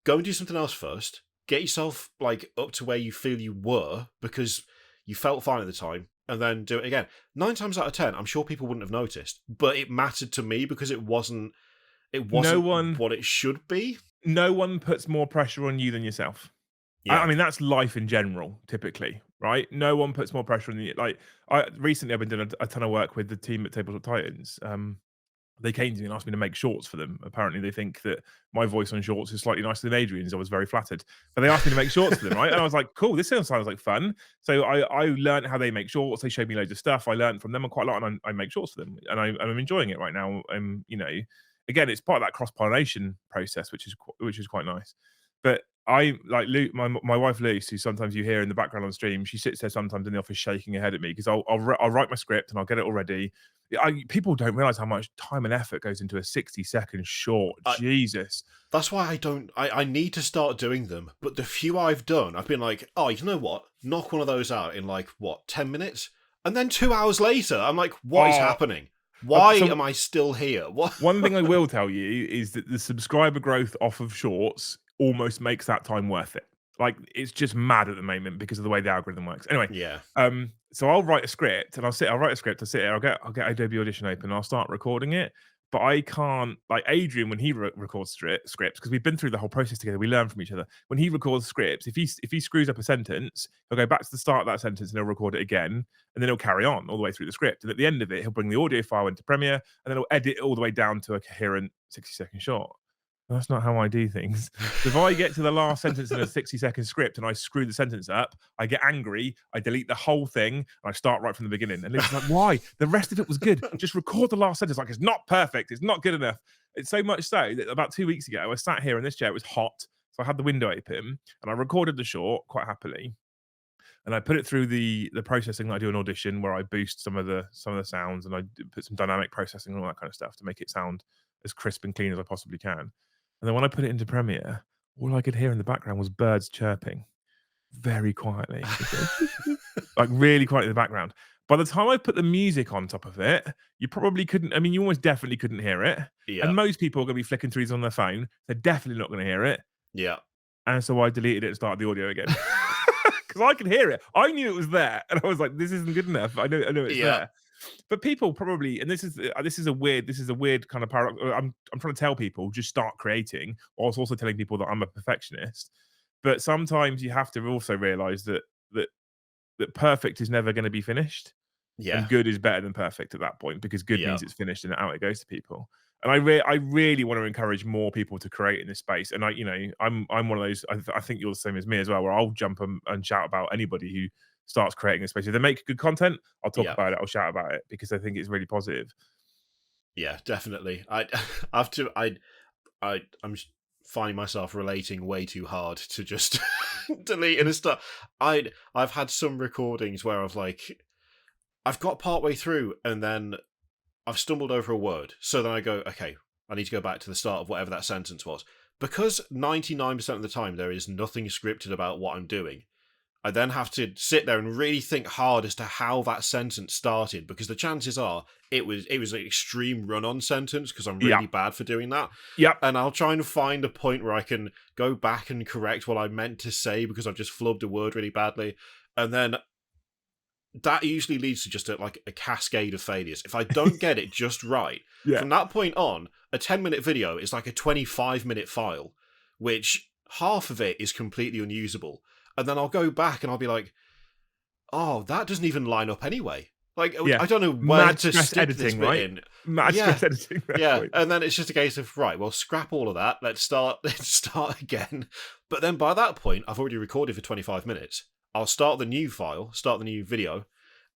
go and do something else first. Get yourself like up to where you feel you were because you felt fine at the time, and then do it again. 9 times out of 10, I'm sure people wouldn't have noticed, but it mattered to me because it
No
wasn't
one
what it should be.
no one puts more pressure on you than yourself. I
Yeah,
mean, that's life in general, typically, right? No one puts more pressure on you. Like, I've been doing a ton of work with the team at Tabletop Titans. They came to me and asked me to make shorts for them. Apparently, they think that my voice on shorts is slightly nicer than Adrian's. I was very flattered. But they asked me to make shorts for them, right? And I was like, cool, this sounds like fun. So I learned how they make shorts. They showed me loads of stuff. I learned from them quite a lot, and I make shorts for them. And I'm enjoying it right now. Again, it's part of that cross pollination process, which is quite nice. But I like my wife Luce, who sometimes you hear in the background on stream. She sits there sometimes in the office shaking her head at me because I'll write my script and I'll get it all ready. People don't realize how much time and effort goes into a 60-second short.
I,
Jesus.
that's why I don't. I need to start doing them, but the few I've done, I've been like, oh, you know what? Knock one of those out in like what 10 minutes, and then 2 hours later, I'm like, what is
Oh,
happening? Why
so
am I still here? What?
one thing I will tell you is that the subscriber growth off of shorts almost makes that time worth it. Like it's just mad at the moment because of the way the algorithm works. Anyway,
Yeah.
so I'll write a script and I'll write a script, I'll sit there, I'll get Adobe Audition open, and I'll start recording it. But I can't like Adrian when he records scripts, because we've been through the whole process together, we learn from each other. When he records scripts, if he screws up a sentence, he'll go back to the start of that sentence and he'll record it again, and then he'll carry on all the way through the script. And at the end of it, he'll bring the audio file into Premiere, and then he'll edit it all the way down to a coherent 60-second shot. That's not how I do things. So if I get to the last sentence in a 60-second script and I screw the sentence up, I get angry, I delete the whole thing, and I start right from the beginning. And Liz is like, why? The rest of it was good. Just record the last sentence. Like, it's not perfect. It's not good enough. It's so much so that about 2 weeks ago, I sat here in this chair. It was hot. So I had the window open and I recorded the short quite happily. And I put it through the processing that I do in Audition, where I boost some of the sounds and I put some dynamic processing and all that kind of stuff to make it sound as crisp and clean as I possibly can. And then when I put it into Premiere, all I could hear in the background was birds chirping very quietly, like really quiet in the background. By the time I put the music on top of it, you probably couldn't. I mean, you almost definitely couldn't hear it.
Yeah.
And most people are going to be flicking through these on their phone. They're definitely not going to hear it.
Yeah.
And so I deleted it and started the audio again. Because I could hear it. I knew it was there. And I was like, this isn't good enough. I know it's there. But people probably, and this is a weird kind of paradox. I'm trying to tell people, just start creating. I was also telling people that I'm a perfectionist. But sometimes you have to also realize that perfect is never going to be finished.
Yeah.
And good is better than perfect at that point, because good
Yeah.
means it's finished and out it goes to people. And I really want to encourage more people to create in this space. And I'm one of those. I think you're the same as me as well, where I'll jump and shout about anybody who starts creating a space. If they make good content, I'll talk about it. I'll shout about it because I think it's really positive.
Yeah, definitely. I'm finding myself relating way too hard to just deleting and stuff. I've had some recordings where I've got partway through and then I've stumbled over a word. So then I go, okay, I need to go back to the start of whatever that sentence was. Because 99% of the time there is nothing scripted about what I'm doing, I then have to sit there and really think hard as to how that sentence started, because the chances are it was an extreme run-on sentence, because I'm really bad for doing that.
Yep.
And I'll try and find a point where I can go back and correct what I meant to say because I've just flubbed a word really badly. And then that usually leads to just a cascade of failures. If I don't get it just right, from that point on, a 10-minute video is like a 25-minute file, which half of it is completely unusable. And then I'll go back and I'll be like, oh, that doesn't even line up anyway. I don't know where to stick this bit in.
Mad stress editing.
Yeah, and then it's just a case of, right, well, scrap all of that. Let's start again. But then by that point, I've already recorded for 25 minutes. I'll start the new file, start the new video,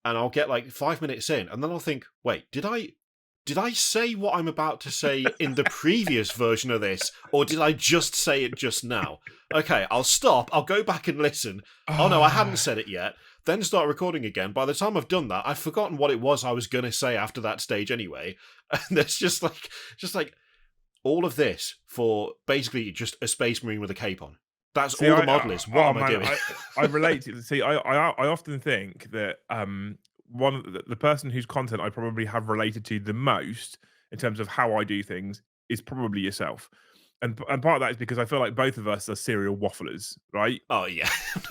and I'll get 5 minutes in, and then I'll think, wait, did I say what I'm about to say in the previous version of this, or did I just say it just now? Okay, I'll stop, I'll go back and listen. Oh no, I hadn't said it yet. Then start recording again. By the time I've done that, I've forgotten what it was I was going to say after that stage anyway. And there's just all of this for basically just a space marine with a cape on. That's all the model is. What am I doing?
I relate to. See, I often think that the person whose content I probably have related to the most in terms of how I do things is probably yourself. And part of that is because I feel like both of us are serial wafflers, right?
Oh yeah.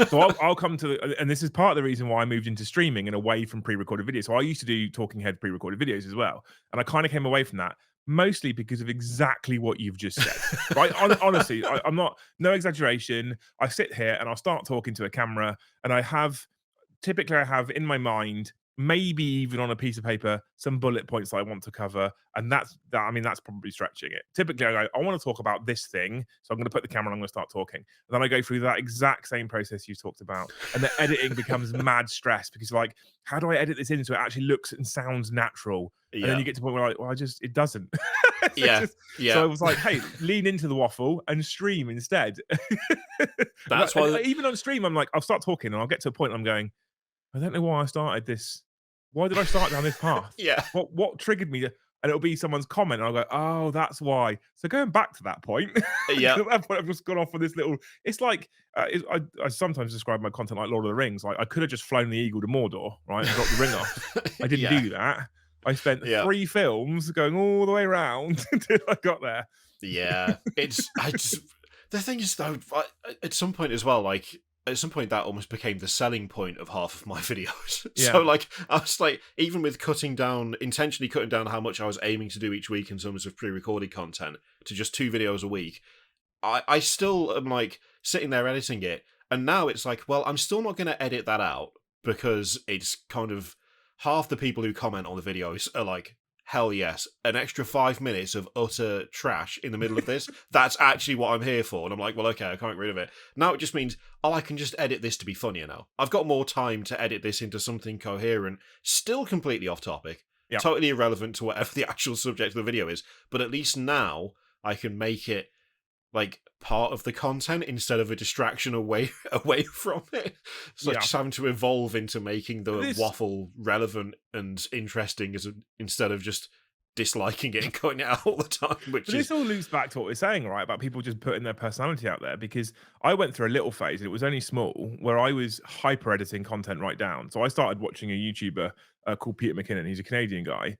So I'll come to, and this is part of the reason why I moved into streaming and away from pre-recorded videos. So I used to do talking head pre-recorded videos as well, and I kind of came away from that mostly because of exactly what you've just said, right? Honestly, I'm not, no exaggeration. I sit here and I'll start talking to a camera, and I have in my mind, maybe even on a piece of paper, some bullet points that I want to cover. And that's probably stretching it. Typically, I want to talk about this thing. So I'm going to put the camera on, I'm going to start talking. And then I go through that exact same process you talked about. And the editing becomes mad stress because how do I edit this in so it actually looks and sounds natural? Yeah. And then you get to the point where it doesn't. So I was like, hey, lean into the waffle and stream instead.
That's why
even on stream, I'm like, I'll start talking and I'll get to a point I'm going, I don't know why I started this. Why did I start down this path? What triggered me? And it'll be someone's comment, and I'll go, oh, that's why. So going back to that point, at that point, I've just gone off on this little. It's like I sometimes describe my content like Lord of the Rings. Like I could have just flown the eagle to Mordor, right, and dropped the ring off. I didn't do that. I spent 3 films going all the way around until I got there.
Yeah, the thing is though, at some point as well, at some point that almost became the selling point of half of my videos. So I was even with intentionally cutting down how much I was aiming to do each week in terms of pre-recorded content to just 2 videos a week, I still am sitting there editing it, and now it's well, I'm still not going to edit that out because it's kind of half the people who comment on the videos are hell yes, an extra 5 minutes of utter trash in the middle of this. That's actually what I'm here for. And I'm like, well, okay, I can't get rid of it. Now it just means, I can just edit this to be funnier now. I've got more time to edit this into something coherent, still completely off topic, totally irrelevant to whatever the actual subject of the video is. But at least now I can make it part of the content instead of a distraction away from it. So just having to evolve into making the waffle relevant and interesting instead of just disliking it and cutting it out all the time. Which
But
is
this all loops back to what we're saying, right? About people just putting their personality out there. Because I went through a little phase, and it was only small, where I was hyper editing content right down. So I started watching a YouTuber called Peter McKinnon. He's a Canadian guy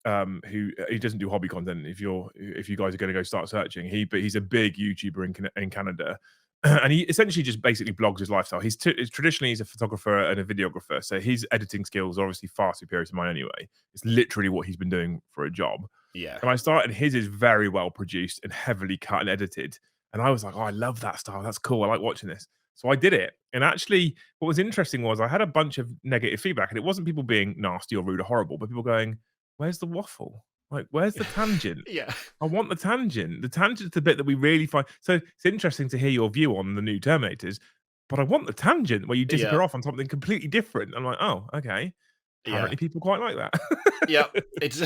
who he doesn't do hobby content. If you guys are going to go start searching, but he's a big YouTuber in Canada. And he essentially just basically blogs his lifestyle. Traditionally he's a photographer and a videographer, so his editing skills are obviously far superior to mine anyway. It's literally what he's been doing for a job.
yeah,
And I started, his is very well produced and heavily cut and edited. And I was like, oh, I love that style. That's cool. I like watching this. So I did it. And actually, what was interesting was I had a bunch of negative feedback, and it wasn't people being nasty or rude or horrible, but people going, where's the waffle? Like, where's the tangent?
yeah,
I want the tangent. The tangent's the bit that we really find. So it's interesting to hear your view on the new Terminators, but I want the tangent where you
yeah,
disappear off on something completely different. I'm like, oh, okay.
yeah,
Apparently people quite like that.
yeah. It's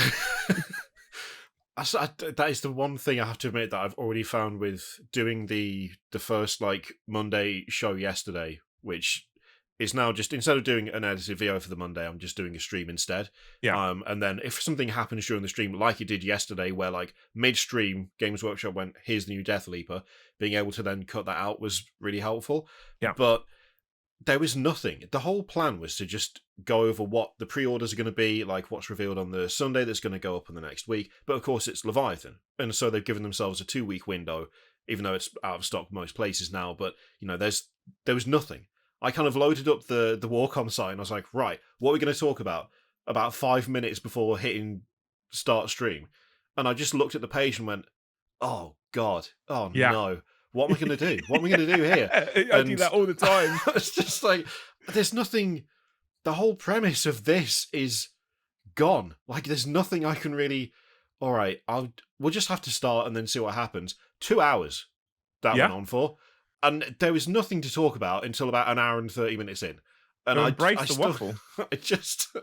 that is the one thing I have to admit that I've already found with doing the first like Monday show yesterday, which is now just, instead of doing an edited video for the Monday, I'm just doing a stream instead.
Yeah.
And then if something happens during the stream, like it did yesterday, where like midstream Games Workshop went, here's the new Death Leaper, being able to then cut that out was really helpful.
Yeah.
But there was nothing. The whole plan was to just go over what the pre-orders are going to be, like what's revealed on the Sunday that's going to go up in the next week. But of course, it's Leviathan. And so they've given themselves a 2-week window, even though it's out of stock most places now. But, you know, there was nothing. I kind of loaded up the Warcom site and I was like, right, what are we going to talk about? About 5 minutes before hitting start stream. And I just looked at the page and went, oh, God. Oh,
Yeah.
no. What am I going to do? What am I going to do here?
I do that all the time.
It's just like, there's nothing. The whole premise of this is gone. Like, there's nothing I can really. All right, we'll just have to start and then see what happens. 2 hours that went on for, and there was nothing to talk about until about an hour and 30 minutes in. And
So embrace the waffle.
I just.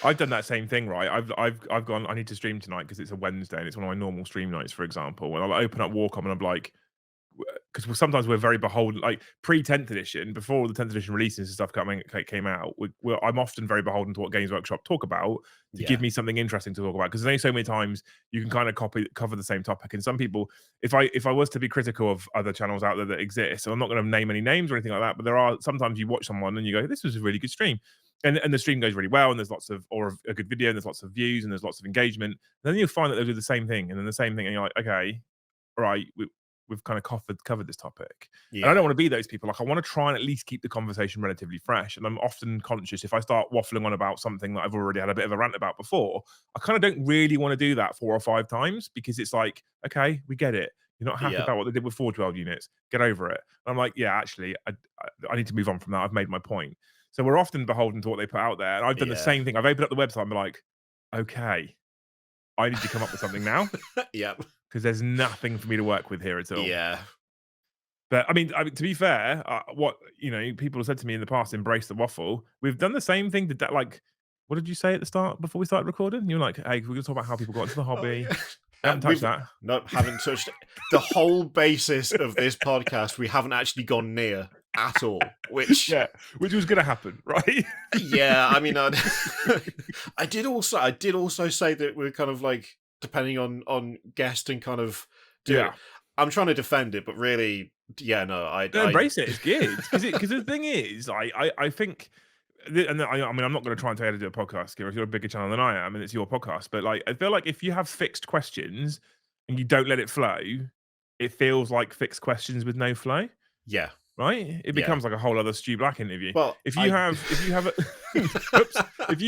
I've done that same thing, right? I've gone, I need to stream tonight because it's a Wednesday and it's one of my normal stream nights, for example. And I'll open up Warcom and I'm like, because sometimes we're very beholden, like pre-10th edition, before the 10th edition releases and stuff came out, I'm often very beholden to what Games Workshop talk about to give me something interesting to talk about, because there's only so many times you can kind of cover the same topic. And some people, if I was to be critical of other channels out there that exist, and I'm not going to name any names or anything like that, but there are sometimes you watch someone and you go, this was a really good stream. And the stream goes really well, and there's lots of, or a good video, and there's lots of views, and there's lots of engagement. And then you'll find that they'll do the same thing, and then the same thing, and you're like, okay, right, we've kind of covered this topic. And I don't want to be those people. Like, I want to try and at least keep the conversation relatively fresh. And I'm often conscious if I start waffling on about something that I've already had a bit of a rant about before, I kind of don't really want to do that 4 or 5 times, because it's like, okay, we get it. You're not happy about what they did with 412 units. Get over it. And I'm like, yeah, actually, I need to move on from that. I've made my point. So we're often beholden to what they put out there. And I've done the same thing. I've opened up the website and been like, okay, I need to come up with something now.
Yep.
Because there's nothing for me to work with here at all.
Yeah.
But I mean, to be fair, what people have said to me in the past, embrace the waffle. We've done the same thing. Did that, like, what did you say at the start before we started recording? You were like, "Hey, we're going to talk about how people got into the hobby."
Oh, yeah.
Haven't touched that.
No, haven't touched it. The whole basis of this podcast, we haven't actually gone near at all. Which
was going to happen, right?
Yeah, I mean, I did also say that we're kind of like, depending on guest and kind of do it. I'm trying to defend it, but really, no, I
embrace it. It's good because the thing is, I think, and I mean, I'm not going to try and tell you how to do a podcast, if you're a bigger channel than I am, and it's your podcast. But like, I feel like if you have fixed questions and you don't let it flow, it feels like fixed questions with no flow.
Yeah.
Right? It becomes like a whole other Stu Black interview.
Well,
if you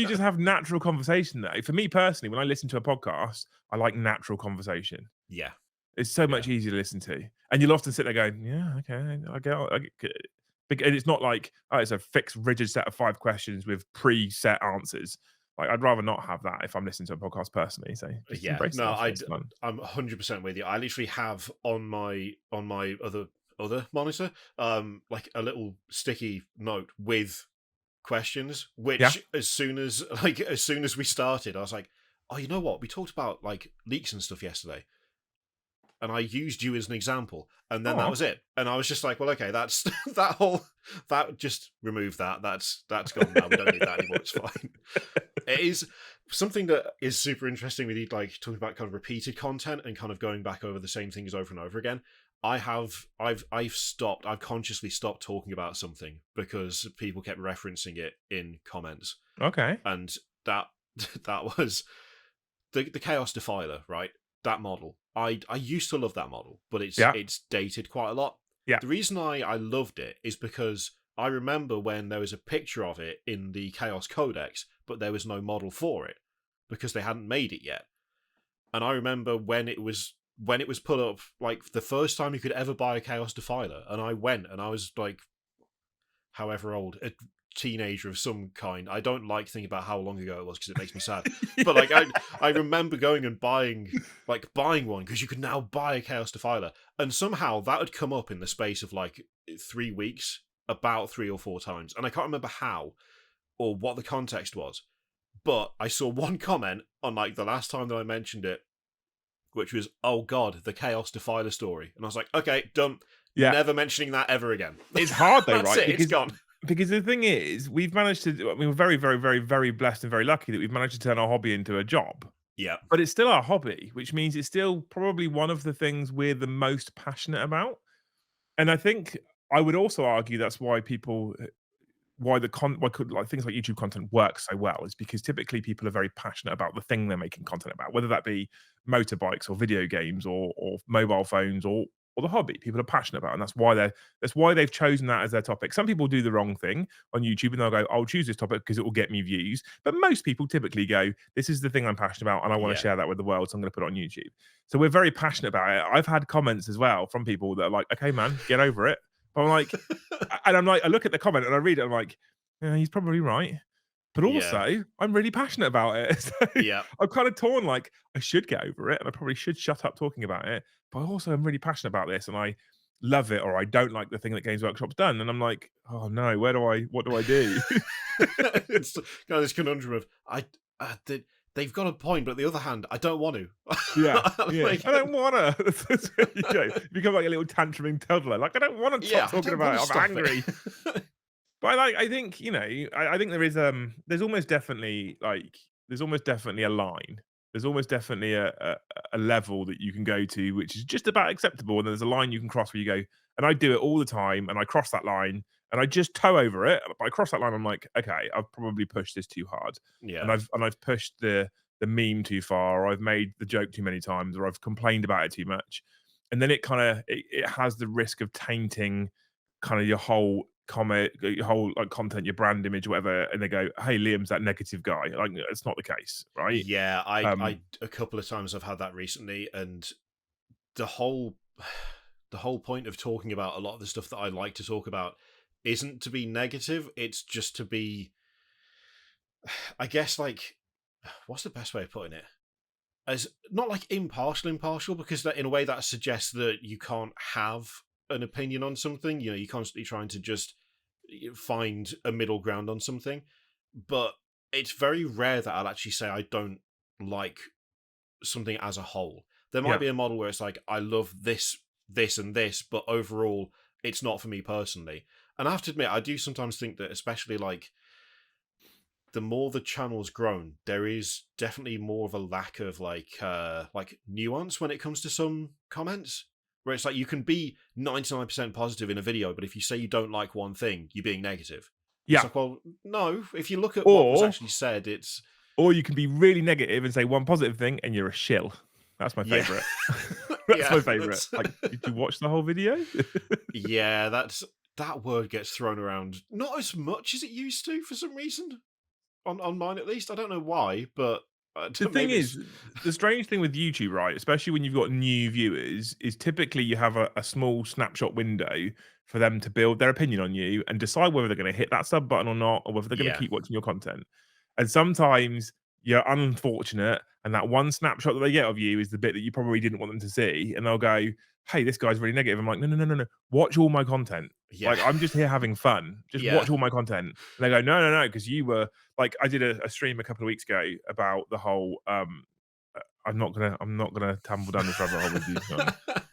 just have natural conversation though, for me personally, when I listen to a podcast, I like natural conversation.
Yeah.
It's so much easier to listen to. And you'll often sit there going, yeah, okay, I get it. And it's not like, oh, it's a fixed, rigid set of 5 questions with preset answers. Like, I'd rather not have that if I'm listening to a podcast personally. So
I'm 100% with you. I literally have on my other monitor, like a little sticky note with questions, which as soon as we started, I was like, oh, you know what? We talked about like leaks and stuff yesterday. And I used you as an example, and then that was it. And I was just like, well, okay, that's that just remove that. That's gone now. We don't need that anymore. It's fine. It is. Something that is super interesting with you, like talking about kind of repeated content and kind of going back over the same things over and over again. I've consciously stopped talking about something because people kept referencing it in comments,
Okay.
and that that was the Chaos Defiler, right? That model. I used to love that model, but
Yeah.
it's dated quite a lot.
Yeah.
The reason I loved it is because I remember when there was a picture of it in the Chaos Codex, but there was no model for it because they hadn't made it yet. And I remember when it was put up, like the first time you could ever buy a Chaos Defiler, and I went and I was like, however old, a teenager of some kind. I don't like thinking about how long ago it was because it makes me sad. But like I remember going and buying one because you could now buy a Chaos Defiler, and somehow that had come up in the space of like 3 weeks, about 3 or 4 times, and I can't remember how or what the context was. But I saw one comment on like the last time that I mentioned it, which was, "Oh God, the Chaos Defiler story," and I was like, "Okay, done.
Yeah.
Never mentioning that ever again."
It's hard though,
That's
right?
it. It's gone.
Because the thing is, we've managed to. I mean, we're very, very, very, very blessed and very lucky that we've managed to turn our hobby into a job.
Yeah.
But it's still our hobby, which means it's still probably one of the things we're the most passionate about. And I think I would also argue that's why people why could like things like YouTube content work so well is because typically people are very passionate about the thing they're making content about, whether that be motorbikes or video games or mobile phones or the hobby. People are passionate about, it, and that's why they've chosen that as their topic. Some people do the wrong thing on YouTube and they'll go, "I'll choose this topic because it will get me views." But most people typically go, "This is the thing I'm passionate about, and I want to
Yeah.
share that with the world, so I'm going to put it on YouTube." So we're very passionate about it. I've had comments as well from people that are like, "Okay, man, get over it." But I'm like, and I'm like, I look at the comment and I read it. I'm like, yeah, he's probably right. But
Yeah.
also, I'm really passionate about it. So
Yeah.
I'm kind of torn. Like, I should get over it, and I probably should shut up talking about it. But also, I'm really passionate about this, and I love it, or I don't like the thing that Games Workshop's done. And I'm like, oh no, what do I do?
It's kind of this conundrum of they've got a point, but on the other hand, I don't want to.
Yeah, yeah.
Like,
I don't wanna. You know, you become like a little tantruming toddler. Like, I don't want to
yeah,
stop
I
talking
don't want
about
to
it. I'm
stop
angry.
it.
But I think, you know, I think there's almost definitely there's almost definitely a line. There's almost definitely a level that you can go to, which is just about acceptable, and there's a line you can cross where you go, and I do it all the time, and I cross that line, and I just toe over it. But I cross that line, I'm like, okay, I've probably pushed this too hard, and
Yeah.
I've pushed the meme too far, or I've made the joke too many times, or I've complained about it too much, and then it has the risk of tainting kind of your whole comment, your whole like content, your brand image, whatever, and they go, "Hey, Liam's that negative guy." Like, it's not the case, right?
Yeah,
Um,
I a couple of times I've had that recently, and the whole the whole point of talking about a lot of the stuff that I like to talk about isn't to be negative, it's just to be, I guess, like, what's the best way of putting it? As not like impartial, because that in a way that suggests that you can't have an opinion on something. You know, you're constantly trying to just find a middle ground on something. But it's very rare that I'll actually say I don't like something as a whole. There might
yeah,
be a model where it's like, I love this, and this, but overall, it's not for me personally. And I have to admit, I do sometimes think that, especially like the more the channel's grown, there is definitely more of a lack of like nuance when it comes to some comments. Where it's like you can be 99% positive in a video, but if you say you don't like one thing, you're being negative. It's
yeah.
like, well, no. If you look at what was
Or
actually said, it's
you can be really negative and say one positive thing, and you're a shill. That's my
yeah,
favorite. That's
yeah.
my favorite.
That's
Like, did you watch the whole video?
yeah. That word gets thrown around not as much as it used to for some reason on mine at least. I don't know why, but
The thing
maybe it's
is, the strange thing with YouTube, right, especially when you've got new viewers, is typically you have a small snapshot window for them to build their opinion on you and decide whether they're going to hit that sub button or not, or whether they're going to
yeah,
keep watching your content. And sometimes you're unfortunate, and that one snapshot that they get of you is the bit that you probably didn't want them to see, and they'll go, "Hey, this guy's really negative." I'm like, "No, no, no, no, no. Watch all my content.
yeah,
Like, I'm just here having fun. Just
yeah,
watch all my content." And they go, "No, no, no, because you were like." I did a stream a couple of weeks ago about the whole. I'm not gonna tumble down this rabbit hole with you,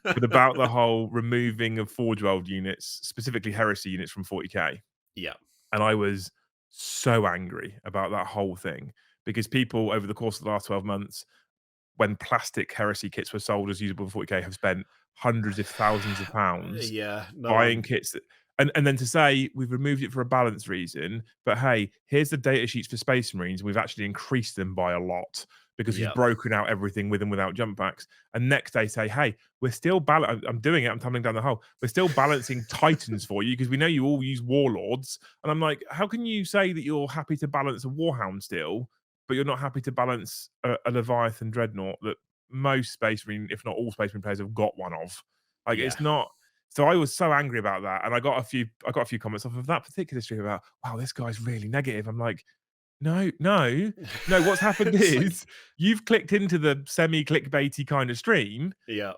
but about the whole removing of Forge World units, specifically Heresy units from 40k,
yeah,
and I was so angry about that whole thing because people over the course of the last 12 months, when plastic heresy kits were sold as usable for 40k, have spent hundreds of thousands of pounds
Yeah, no,
buying kits that, and then to say we've removed it for a balance reason, but hey, here's the data sheets for Space Marines, and we've actually increased them by a lot because we've
yeah,
broken out everything with and without jump packs. And next day say, hey, we're still I'm doing it, I'm tumbling down the hole. We're still balancing Titans for you because we know you all use Warlords. And I'm like, how can you say that you're happy to balance a Warhound still, but you're not happy to balance a Leviathan Dreadnought that most Space Marine, if not all Space Marine players, have got one of? Like,
yeah.
it's not. So I was so angry about that, and I got a few comments off of that particular stream about, wow, this guy's really negative. I'm like, no, no, no. What's happened
It's
is you've clicked into the semi clickbaity kind of stream,
yeah,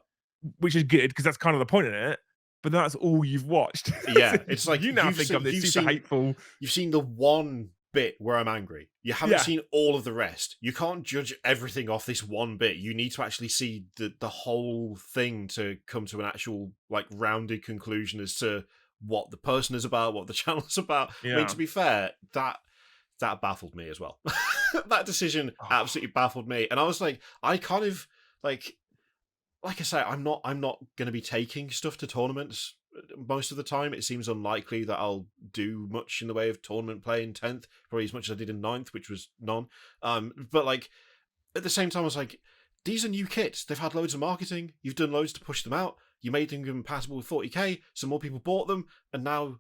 which is good because that's kind of the point of it. But that's all you've watched.
yeah. It's like
you now think I'm this super hateful.
You've seen the one bit where I'm angry. You haven't
Yeah.
seen all of the rest. You can't judge everything off this one bit. You need to actually see the whole thing to come to an actual like rounded conclusion as to what the person is about, what the channel is about. I mean,
Yeah.
to be fair, that baffled me as well. That decision absolutely baffled me, and I was like, I kind of like I say, I'm not going to be taking stuff to tournaments most of the time. It seems unlikely that I'll do much in the way of tournament play in 10th, probably as much as I did in 9th, which was none. But like at the same time, I was like, these are new kits. They've had loads of marketing. You've done loads to push them out. You made them compatible with 40k. Some more people bought them, and now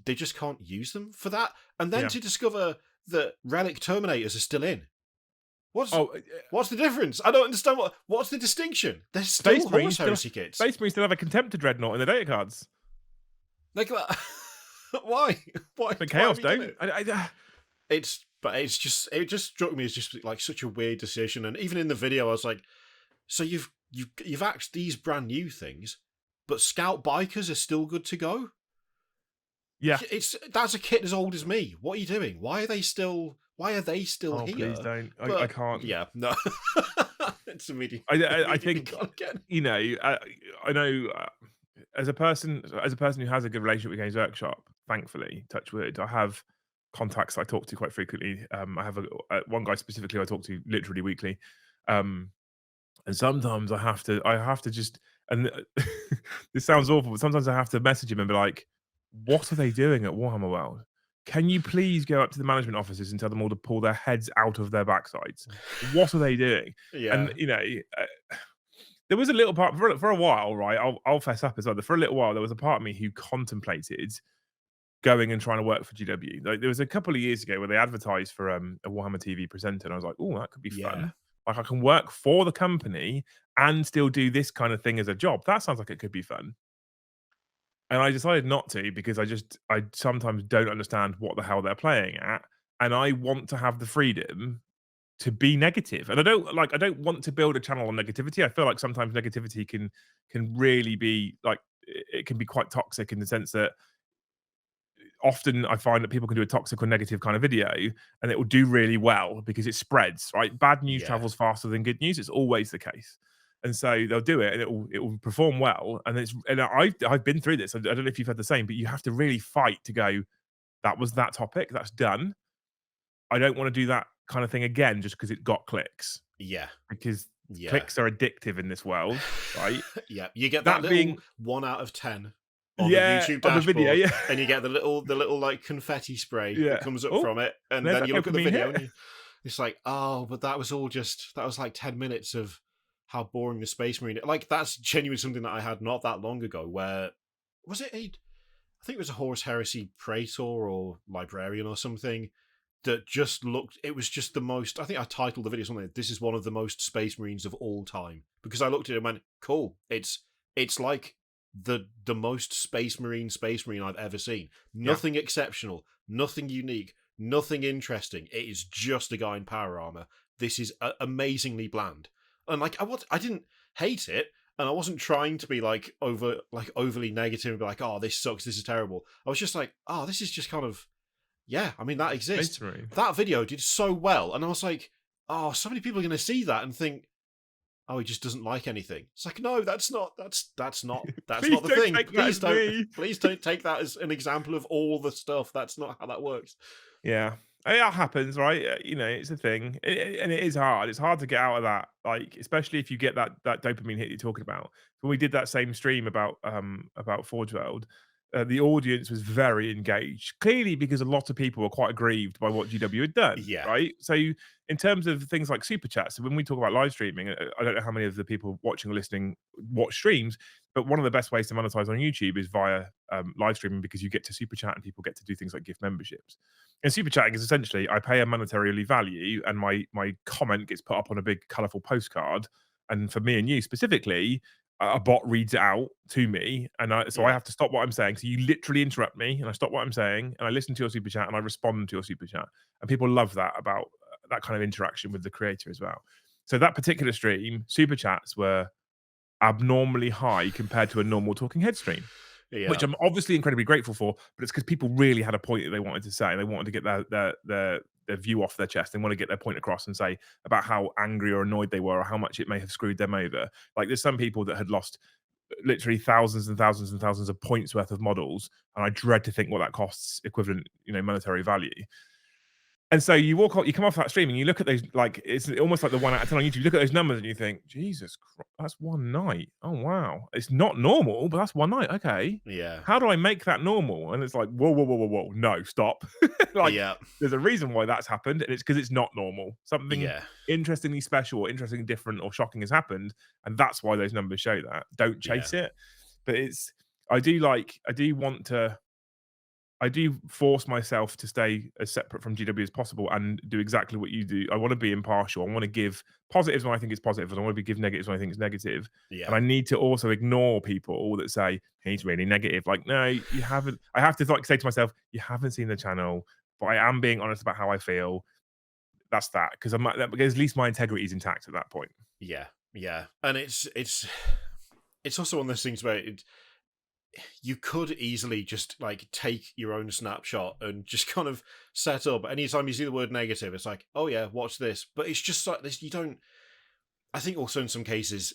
they just can't use them for that. And then to discover that Relic Terminators are still in. What's the difference? I don't understand what's the distinction. There's still Horus Heresy kits.
Space Marines still have a Contemptor Dreadnought in the data cards.
Like why? Why?
But Chaos don't.
It just struck me as just like such a weird decision. And even in the video, I was like, so you've axed these brand new things, but Scout Bikers are still good to go.
Yeah,
that's a kit as old as me. What are you doing? Why are they still here?
Please don't. I can't.
Yeah, no. It's immediate.
I think you know. I know as a person who has a good relationship with Games Workshop. Thankfully, touch wood, I have contacts I talk to quite frequently. I have one guy specifically I talk to literally weekly, and sometimes I have to just. And this sounds awful, but sometimes I have to message him and be like, "What are they doing at Warhammer World? Can you please go up to the management offices and tell them all to pull their heads out of their backsides? What are they doing?"
Yeah.
And you know, there was a little part for a while, right? I'll fess up as well. For a little while, there was a part of me who contemplated going and trying to work for GW. Like, there was a couple of years ago where they advertised for a Warhammer TV presenter, and I was like, "Oh, that could be fun. Like, I can work for the company and still do this kind of thing as a job. That sounds like it could be fun." And I decided not to because I sometimes don't understand what the hell they're playing at, and I want to have the freedom to be negative. And I don't want to build a channel on negativity. I feel like sometimes negativity can really be like, it can be quite toxic in the sense that often I find that people can do a toxic or negative kind of video and it will do really well because it spreads, right? Bad news travels faster than good news. It's always the case. And so they'll do it and it will perform well. And I've been through this. I don't know if you've had the same, but you have to really fight to go, that was that topic, that's done. I don't want to do that kind of thing again just because it got clicks.
Yeah.
Because clicks are addictive in this that right?
Yeah. You get that little being 1 out of 10 on the YouTube dashboard,
on the video,
and you get the little like confetti spray that comes up from it, and then you look at the video and it's like, oh, but that was like 10 minutes of how boring the Space Marine. Like, that's genuinely something that I had not that long ago. Where was it? I think it was a Horus Heresy Praetor or Librarian or something that just looked. It was just the most. I think I titled the video something. This is one of the most Space Marines of all time, because I looked at it and went, cool. It's like the most Space Marine I've ever seen. Nothing exceptional, nothing unique, nothing interesting. It is just a guy in power armor. This is amazingly bland. And like I didn't hate it, and I wasn't trying to be overly negative and be like, oh, this sucks, this is terrible. I was just like, oh, this is just kind of, yeah, I mean, that exists. That video did so well, and I was like, oh, so many people are going to see that and think, oh, he just doesn't like anything. It's like, no, that's not the thing. Please don't take that as an example of all the stuff. That's not how that works.
Yeah. It happens, right? It's a thing, and it is hard. It's hard to get out of that, like, especially if you get that dopamine hit you're talking about. When we did that same stream about Forge World, the audience was very engaged, clearly because a lot of people were quite aggrieved by what GW had done,
Yeah.
right? So, in terms of things like super chats, so when we talk about live streaming, I don't know how many of the people watching or listening watch streams, but one of the best ways to monetize on YouTube is via live streaming because you get to super chat and people get to do things like gift memberships. And super chatting is essentially I pay a monetary value and my comment gets put up on a big colorful postcard. And for me and you specifically, a bot reads it out to me, and I
Yeah.
have to stop what I'm saying. So you literally interrupt me, and I stop what I'm saying, and I listen to your super chat, and I respond to your super chat. And people love that about that kind of interaction with the creator as well. So that particular stream, super chats were abnormally high compared to a normal talking head stream,
Yeah.
which I'm obviously incredibly grateful for, but it's because people really had a point that they wanted to say. They wanted to get their view off their chest. They want to get their point across and say about how angry or annoyed they were or how much it may have screwed them over. Like there's some people that had lost literally thousands and thousands and thousands of points worth of models, and I dread to think what that costs equivalent, monetary value. And so you come off that stream and you look at those, like it's almost like the 1 out of 10 on YouTube. You look at those numbers and you think, Jesus Christ, that's one night. Oh wow, it's not normal, but that's one night. Okay,
Yeah.
how do I make that normal? And it's like, whoa, whoa, whoa, whoa, whoa, no, stop. Like,
Yeah.
there's a reason why that's happened, and it's because it's not normal. Something
Yeah.
interestingly special, or interestingly different, or shocking has happened, and that's why those numbers show that. Don't
Yeah.
chase it. But I do want to I do force myself to stay as separate from GW as possible and do exactly what you do. I want to be impartial. I want to give positives when I think it's positive, and I want to give negatives when I think it's negative. And
Yeah.
I need to also ignore people that say he's really negative. Like, no, you haven't. I have to like say to myself, you haven't seen the channel, but I am being honest about how I feel. That's that because because at least my integrity is intact at that point.
Yeah. Yeah. And it's also one of those things where you could easily just like take your own snapshot and just kind of set up. Anytime you see the word negative, it's like, oh yeah, watch this. But it's just like this. You don't. I think also in some cases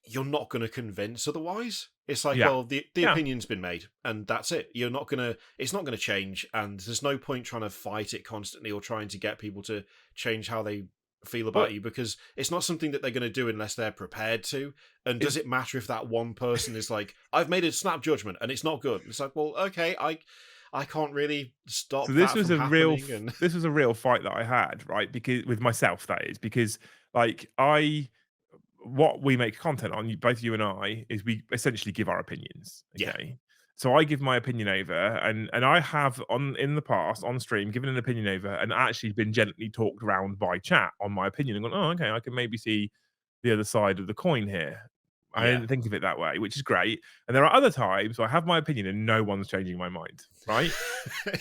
you're not going to convince otherwise. It's like,
Yeah,
well, the
yeah.
opinion's been made and that's it. You're not gonna. It's not going to change, and there's no point trying to fight it constantly or trying to get people to change how they feel about
But
you, because it's not something that they're going to do unless they're prepared to. And does
it's
it matter if that one person is like, I've made a snap judgment and it's not good? It's like, well, okay, I can't really
so
stop
this
that
was
from
a real
happening. And
this was a real fight that I had, right? Because with myself, that is because like I what we make content on, both you and I, is we essentially give our opinions.
yeah,
Okay. So I give my opinion over, and I have on in the past on stream given an opinion over and actually been gently talked around by chat on my opinion and gone, oh, okay, I can maybe see the other side of the coin here. I
yeah,
didn't think of it that way, which is great. And there are other times where I have my opinion and no one's changing my mind, right?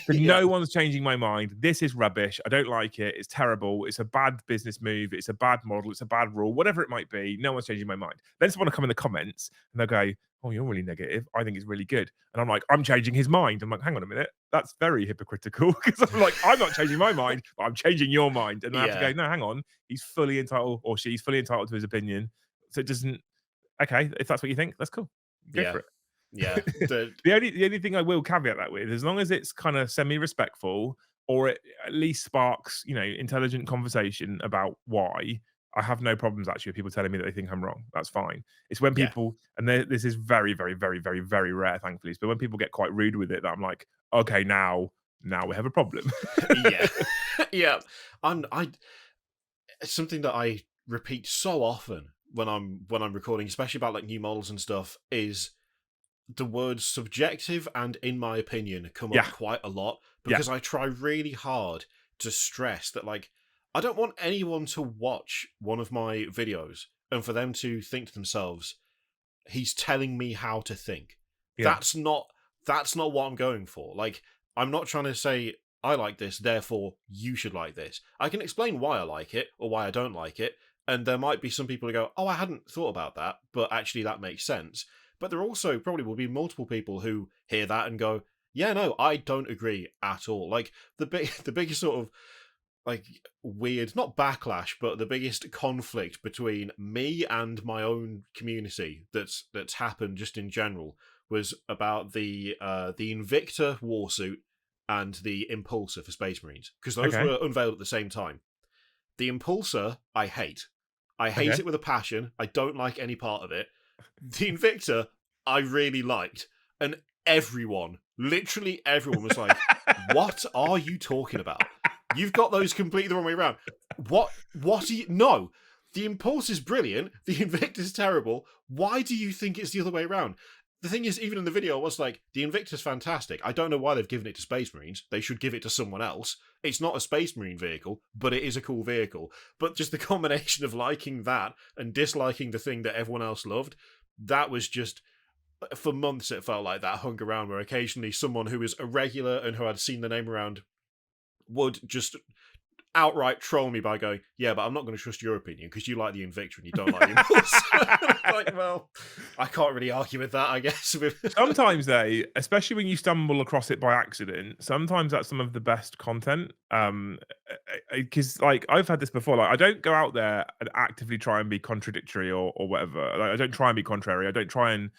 So
yeah,
no one's changing my mind. This is rubbish. I don't like it. It's terrible. It's a bad business move. It's a bad model. It's a bad rule. Whatever it might be, no one's changing my mind. Then someone will come in the comments and they'll go, "Oh, you're really negative. I think it's really good." And I'm like, "I'm changing his mind." I'm like, "Hang on a minute. That's very hypocritical." Because I'm like, "I'm not changing my mind, but I'm changing your mind." And I have to go,
yeah,
"No, hang on. He's fully entitled, or she's fully entitled to his opinion." So it doesn't. Okay, if that's what you think, that's cool. Go
yeah,
for it.
yeah.
The only thing I will caveat that with, as long as it's kind of semi-respectful or it at least sparks, intelligent conversation about why, I have no problems actually with people telling me that they think I'm wrong. That's fine. It's when
Yeah,
people, and this is very, very, very, very, very rare, thankfully, but when people get quite rude with it, that I'm like, okay, now we have a problem.
yeah, yeah. I It's something that I repeat so often when I'm recording, especially about like new models and stuff, is the words subjective and in my opinion come up
Yeah,
quite a lot,
yeah,
because I try really hard to stress that, like, I don't want anyone to watch one of my videos and for them to think to themselves, he's telling me how to think.
yeah.
That's not what I'm going for. Like, I'm not trying to say I like this, therefore you should like this. I can explain why I like it or why I don't like it, and there might be some people who go, "Oh, I hadn't thought about that, but actually that makes sense." But there also probably will be multiple people who hear that and go, "Yeah, no, I don't agree at all." Like the biggest sort of like weird, not backlash, but the biggest conflict between me and my own community that's happened just in general was about the Invicta war suit and the Impulsor for Space Marines, because those
Okay.
were unveiled at the same time. The Impulsor, I hate. I hate
Okay.
it with a passion. I don't like any part of it. The Invictor, I really liked. And everyone, literally everyone was like, what are you talking about? You've got those completely the wrong way around. What are you... No. The Impulse is brilliant. The Invictor's terrible. Why do you think it's the other way around? The thing is, even in the video, I was like, the Invictor's fantastic. I don't know why they've given it to Space Marines. They should give it to someone else. It's not a Space Marine vehicle, but it is a cool vehicle. But just the combination of liking that and disliking the thing that everyone else loved, that was just... For months, it felt like that hung around, where occasionally someone who was a regular and who had seen the name around would just outright troll me by going, yeah, but I'm not going to trust your opinion because you like the Invictor and you don't like the Impulse. Like, well, I can't really argue with that, I guess.
Sometimes, though, especially when you stumble across it by accident, sometimes that's some of the best content. Because like I've had this before. Like I don't go out there and actively try and be contradictory or whatever. Like, I don't try and be contrary. I don't try and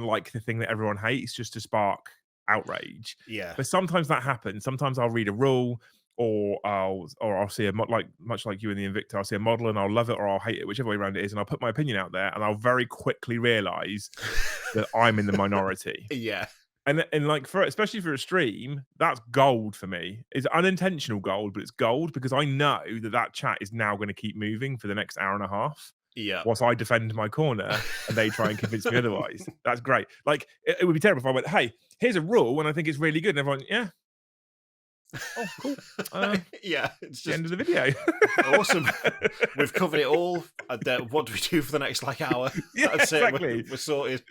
like the thing that everyone hates just to spark outrage.
Yeah.
But sometimes that happens. Sometimes I'll read a rule, or I'll see a like much like you in the Invicta, I'll see a model and I'll love it or I'll hate it, whichever way around it is, and I'll put my opinion out there, and I'll very quickly realize that I'm in the minority.
Yeah.
And like for especially for a stream, that's gold for me. It's unintentional gold, but it's gold because I know that chat is now going to keep moving for the next hour and a half.
Yeah.
Whilst I defend my corner and they try and convince me otherwise. That's great. Like it would be terrible if I went, "Hey, here's a rule, and I think it's really good," and everyone, "Yeah, oh, cool."
Yeah, it's
The
just
end of the video.
awesome. We've covered it all. What do we do for the next hour?
Yeah,
That's
exactly.
it. We're sorted.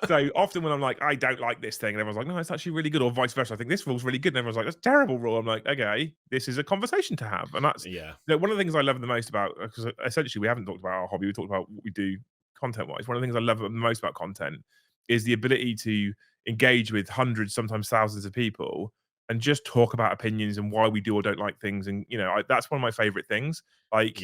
So often when I'm like, I don't like this thing, and everyone's like, no, it's actually really good, or vice versa. I think this rule's really good, and everyone's like, that's a terrible rule. I'm like, okay, this is a conversation to have, and that's one of the things I love the most about, because essentially we haven't talked about our hobby, we talked about what we do content wise. One of the things I love the most about content is the ability to engage with hundreds, sometimes thousands of people and just talk about opinions and why we do or don't like things. And that's one of my favorite things. Like,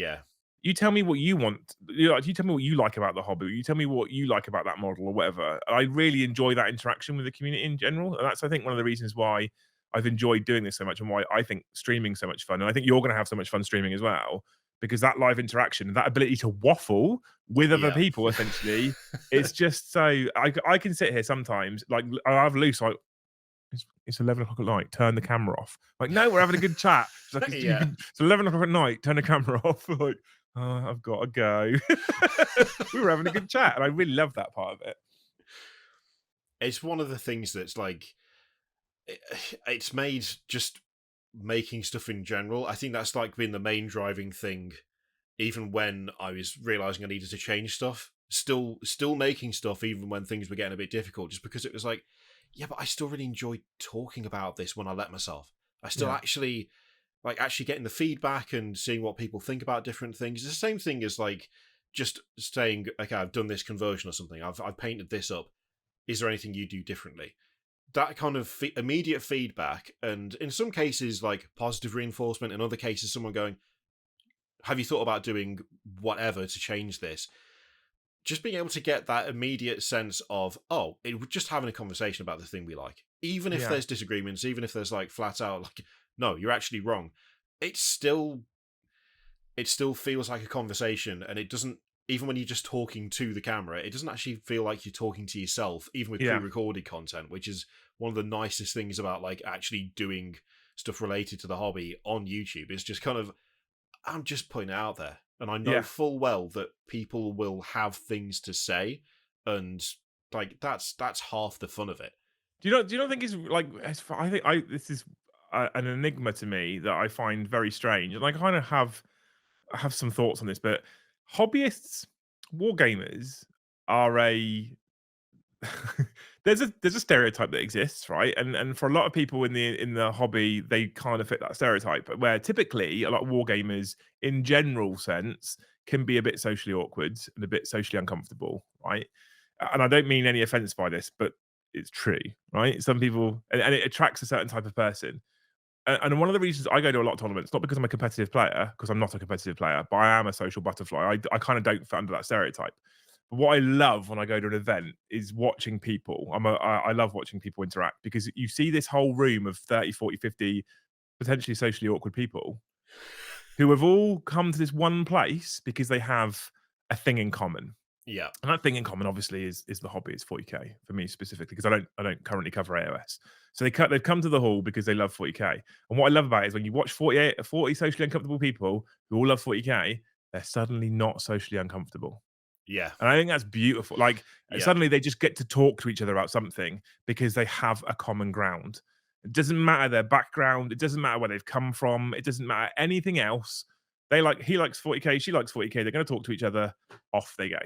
you tell me what you want. You tell me what you like about the hobby. You tell me what you like about that model or whatever. I really enjoy that interaction with the community in general, and that's, I think, one of the reasons why I've enjoyed doing this so much and why I think streaming so much fun. And I think you're going to have so much fun streaming as well, because that live interaction, that ability to waffle with other people, essentially, it's just so. I can sit here sometimes, like I have loose, like, it's 11 o'clock at night, turn the camera off. Like, no, we're having a good chat. It's like, it's 11 o'clock at night, turn the camera off. Like, oh, I've got to go. We were having a good chat, and I really love that part of it.
It's one of the things that's like, it's made just making stuff in general. I think that's like been the main driving thing, even when I was realizing I needed to change stuff. Still making stuff even when things were getting a bit difficult, just because it was like, yeah, but I still really enjoy talking about this when I let myself. I still actually getting the feedback and seeing what people think about different things. It's the same thing as like just saying, okay, I've done this conversion or something. I've painted this up. Is there anything you do differently? That kind of immediate feedback, and in some cases like positive reinforcement, in other cases someone going, have you thought about doing whatever to change this? Just being able to get that immediate sense of, oh, it was just having a conversation about the thing we like. Even if there's disagreements, even if there's like flat out, like, no, you're actually wrong. It still feels like a conversation, and it doesn't, even when you're just talking to the camera, it doesn't actually feel like you're talking to yourself, even with pre-recorded content, which is one of the nicest things about like actually doing stuff related to the hobby on YouTube. Is just kind of, I'm just putting it out there. And I know full well that people will have things to say, and like that's half the fun of it.
Do you not think it's like? I think this is an enigma to me that I find very strange, and I kind of have some thoughts on this. But hobbyists, wargamers, are a there's a stereotype that exists, right? And for a lot of people in the hobby, they kind of fit that stereotype. Where typically a lot of wargamers, in general sense, can be a bit socially awkward and a bit socially uncomfortable, right? And I don't mean any offense by this, but it's true, right? Some people, and it attracts a certain type of person. And one of the reasons I go to a lot of tournaments, not because I'm a competitive player, because I'm not a competitive player, but I am a social butterfly. I kind of don't fit under that stereotype. But what I love when I go to an event is watching people. I love watching people interact because you see this whole room of 30, 40, 50 potentially socially awkward people who have all come to this one place because they have a thing in common.
Yeah.
And that thing in common, obviously, is the hobby. It's 40k for me specifically because I don't currently cover AOS. So they've come to the hall because they love 40k. And what I love about it is when you watch 40 socially uncomfortable people who all love 40k, they're suddenly not socially uncomfortable.
Yeah.
And I think that's beautiful. Like
Yeah.
suddenly they just get to talk to each other about something because they have a common ground. It doesn't matter their background. It doesn't matter where they've come from. It doesn't matter anything else. He likes 40k. She likes 40k. They're going to talk to each other. Off they go.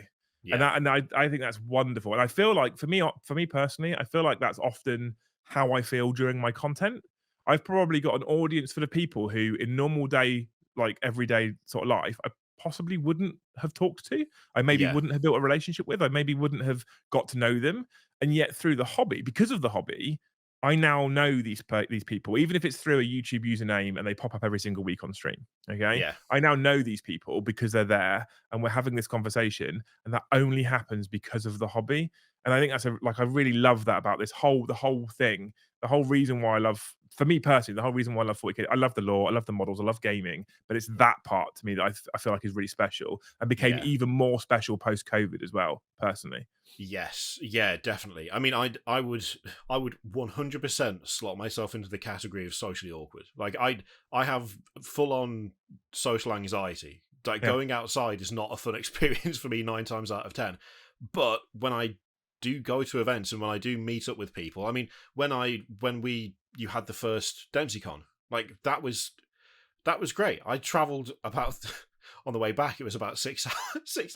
Yeah.
And I think that's wonderful. And I feel like for me personally, I feel like that's often how I feel during my content. I've probably got an audience full of people who, in normal day, like everyday sort of life, I possibly wouldn't have talked to. I maybe
Yeah.
wouldn't have built a relationship with. I maybe wouldn't have got to know them. And yet, through the hobby, because of the hobby, I now know these people, even if it's through a YouTube username and they pop up every single week on stream. Okay,
Yeah.
I now know these people because they're there and we're having this conversation, and that only happens because of the hobby. And I think I really love that about the whole thing. The whole reason why I love, for me personally, the whole reason why I love 40k, I love the lore, I love the models, I love gaming, but it's that part to me that I feel like is really special and became
Yeah.
even more special post COVID as well, personally.
Yes, yeah, definitely. I mean, I would 100% slot myself into the category of socially awkward. Like I have full on social anxiety. Like
Yeah.
going outside is not a fun experience for me 9 times out of 10. But when I do go to events and when I do meet up with people, I mean, you had the first DempseyCon, like that was great. I travelled about on the way back. It was about 6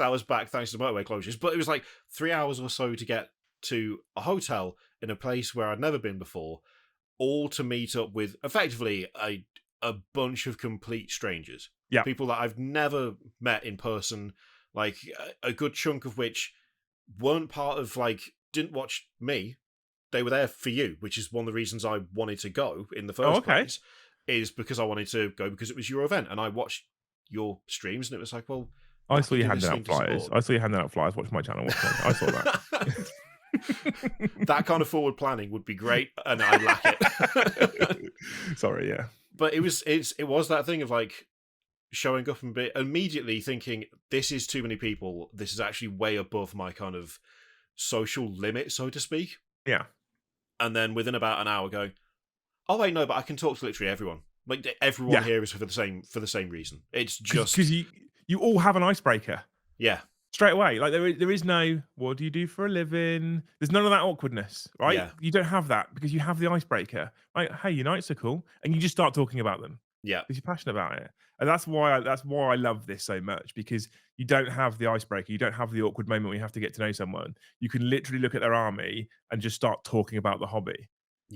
hours back, thanks to motorway closures. But it was like 3 hours or so to get to a hotel in a place where I'd never been before, all to meet up with effectively a bunch of complete strangers,
Yeah.
people that I've never met in person. Like a good chunk of which weren't part of didn't watch me. They were there for you, which is one of the reasons I wanted to go in the
Oh,
first
okay.
place, is because I wanted to go because it was your event and I watched your streams and it was like, well,
I
what
saw
could
you
be
handing
listening
out
to
flyers.
support?
I saw you handing out flyers. Watch my channel. I saw that.
That kind of forward planning would be great, and I lack it.
Sorry, yeah.
But it was that thing of like showing up and immediately thinking, this is too many people. This is actually way above my kind of social limit, so to speak.
Yeah.
And then within about an hour going, oh wait, no, but I can talk to literally everyone. Like everyone
Yeah.
here is for the same reason. It's just
Because you all have an icebreaker
yeah,
straight away. Like there is no, what do you do for a living? There's none of that awkwardness, right?
yeah,
You don't have that because you have the icebreaker. Like, hey, your nights are cool, and you just start talking about them
yeah,
because you're passionate about it. And that's why I love this so much, because you don't have the icebreaker, you don't have the awkward moment where you have to get to know someone. You can literally look at their army and just start talking about the hobby.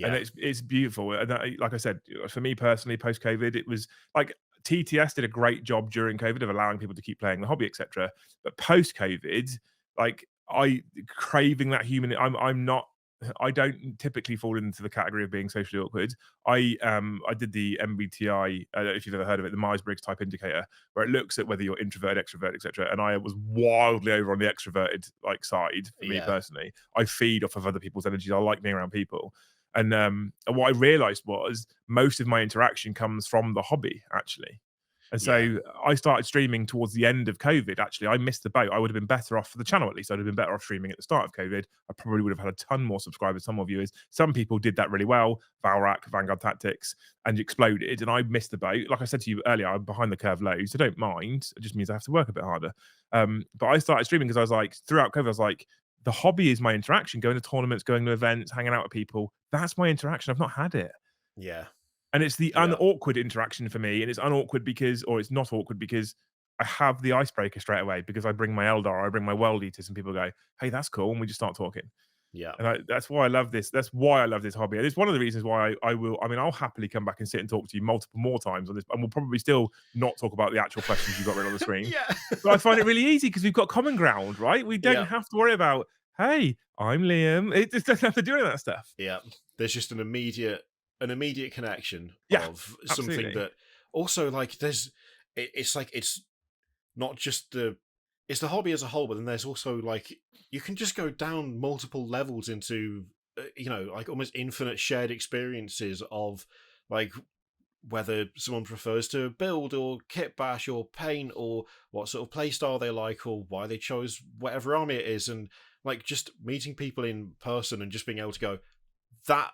And
yeah,
it's beautiful. And like I said, for me personally, post COVID, it was like TTS did a great job during COVID of allowing people to keep playing the hobby, etc. But post COVID, like I craving that human. I'm not. I don't typically fall into the category of being socially awkward. I did the MBTI, if you've ever heard of it, the Myers-Briggs type indicator, where it looks at whether you're introverted, extrovert, etc. And I was wildly over on the extroverted side for me
yeah,
personally. I feed off of other people's energies. I like being around people. And what I realized was most of my interaction comes from the hobby, actually. And
yeah,
so I started streaming towards the end of COVID. Actually, I missed the boat. I would have been better off for the channel, at least. I'd have been better off streaming at the start of COVID. I probably would have had a ton more subscribers, ton more viewers. Some people did that really well, Valrak, Vanguard Tactics, and exploded. And I missed the boat. Like I said to you earlier, I'm behind the curve loads. I don't mind. It just means I have to work a bit harder. But I started streaming because I was like, throughout COVID, I was like, the hobby is my interaction, going to tournaments, going to events, hanging out with people. That's my interaction. I've not had it.
yeah,
And it's the
yeah,
unawkward interaction for me. And it's unawkward because, or it's not awkward because I have the icebreaker straight away because I bring my Eldar, I bring my World Eaters, and people go, hey, that's cool. And we just start talking.
yeah,
And that's why I love this. That's why I love this hobby. And it's one of the reasons why I'll happily come back and sit and talk to you multiple more times on this. And we'll probably still not talk about the actual questions you've got written on the screen.
yeah,
But I find it really easy because we've got common ground, right? We don't
yeah,
have to worry about, hey, I'm Liam. It just doesn't have to do any of that stuff.
yeah. There's just an immediate connection
Yeah,
of something
absolutely.
that also like it's like it's not just it's the hobby as a whole, but then there's also like you can just go down multiple levels into like almost infinite shared experiences of like whether someone prefers to build or kit bash or paint or what sort of play style they like or why they chose whatever army it is, and like just meeting people in person and just being able to go, that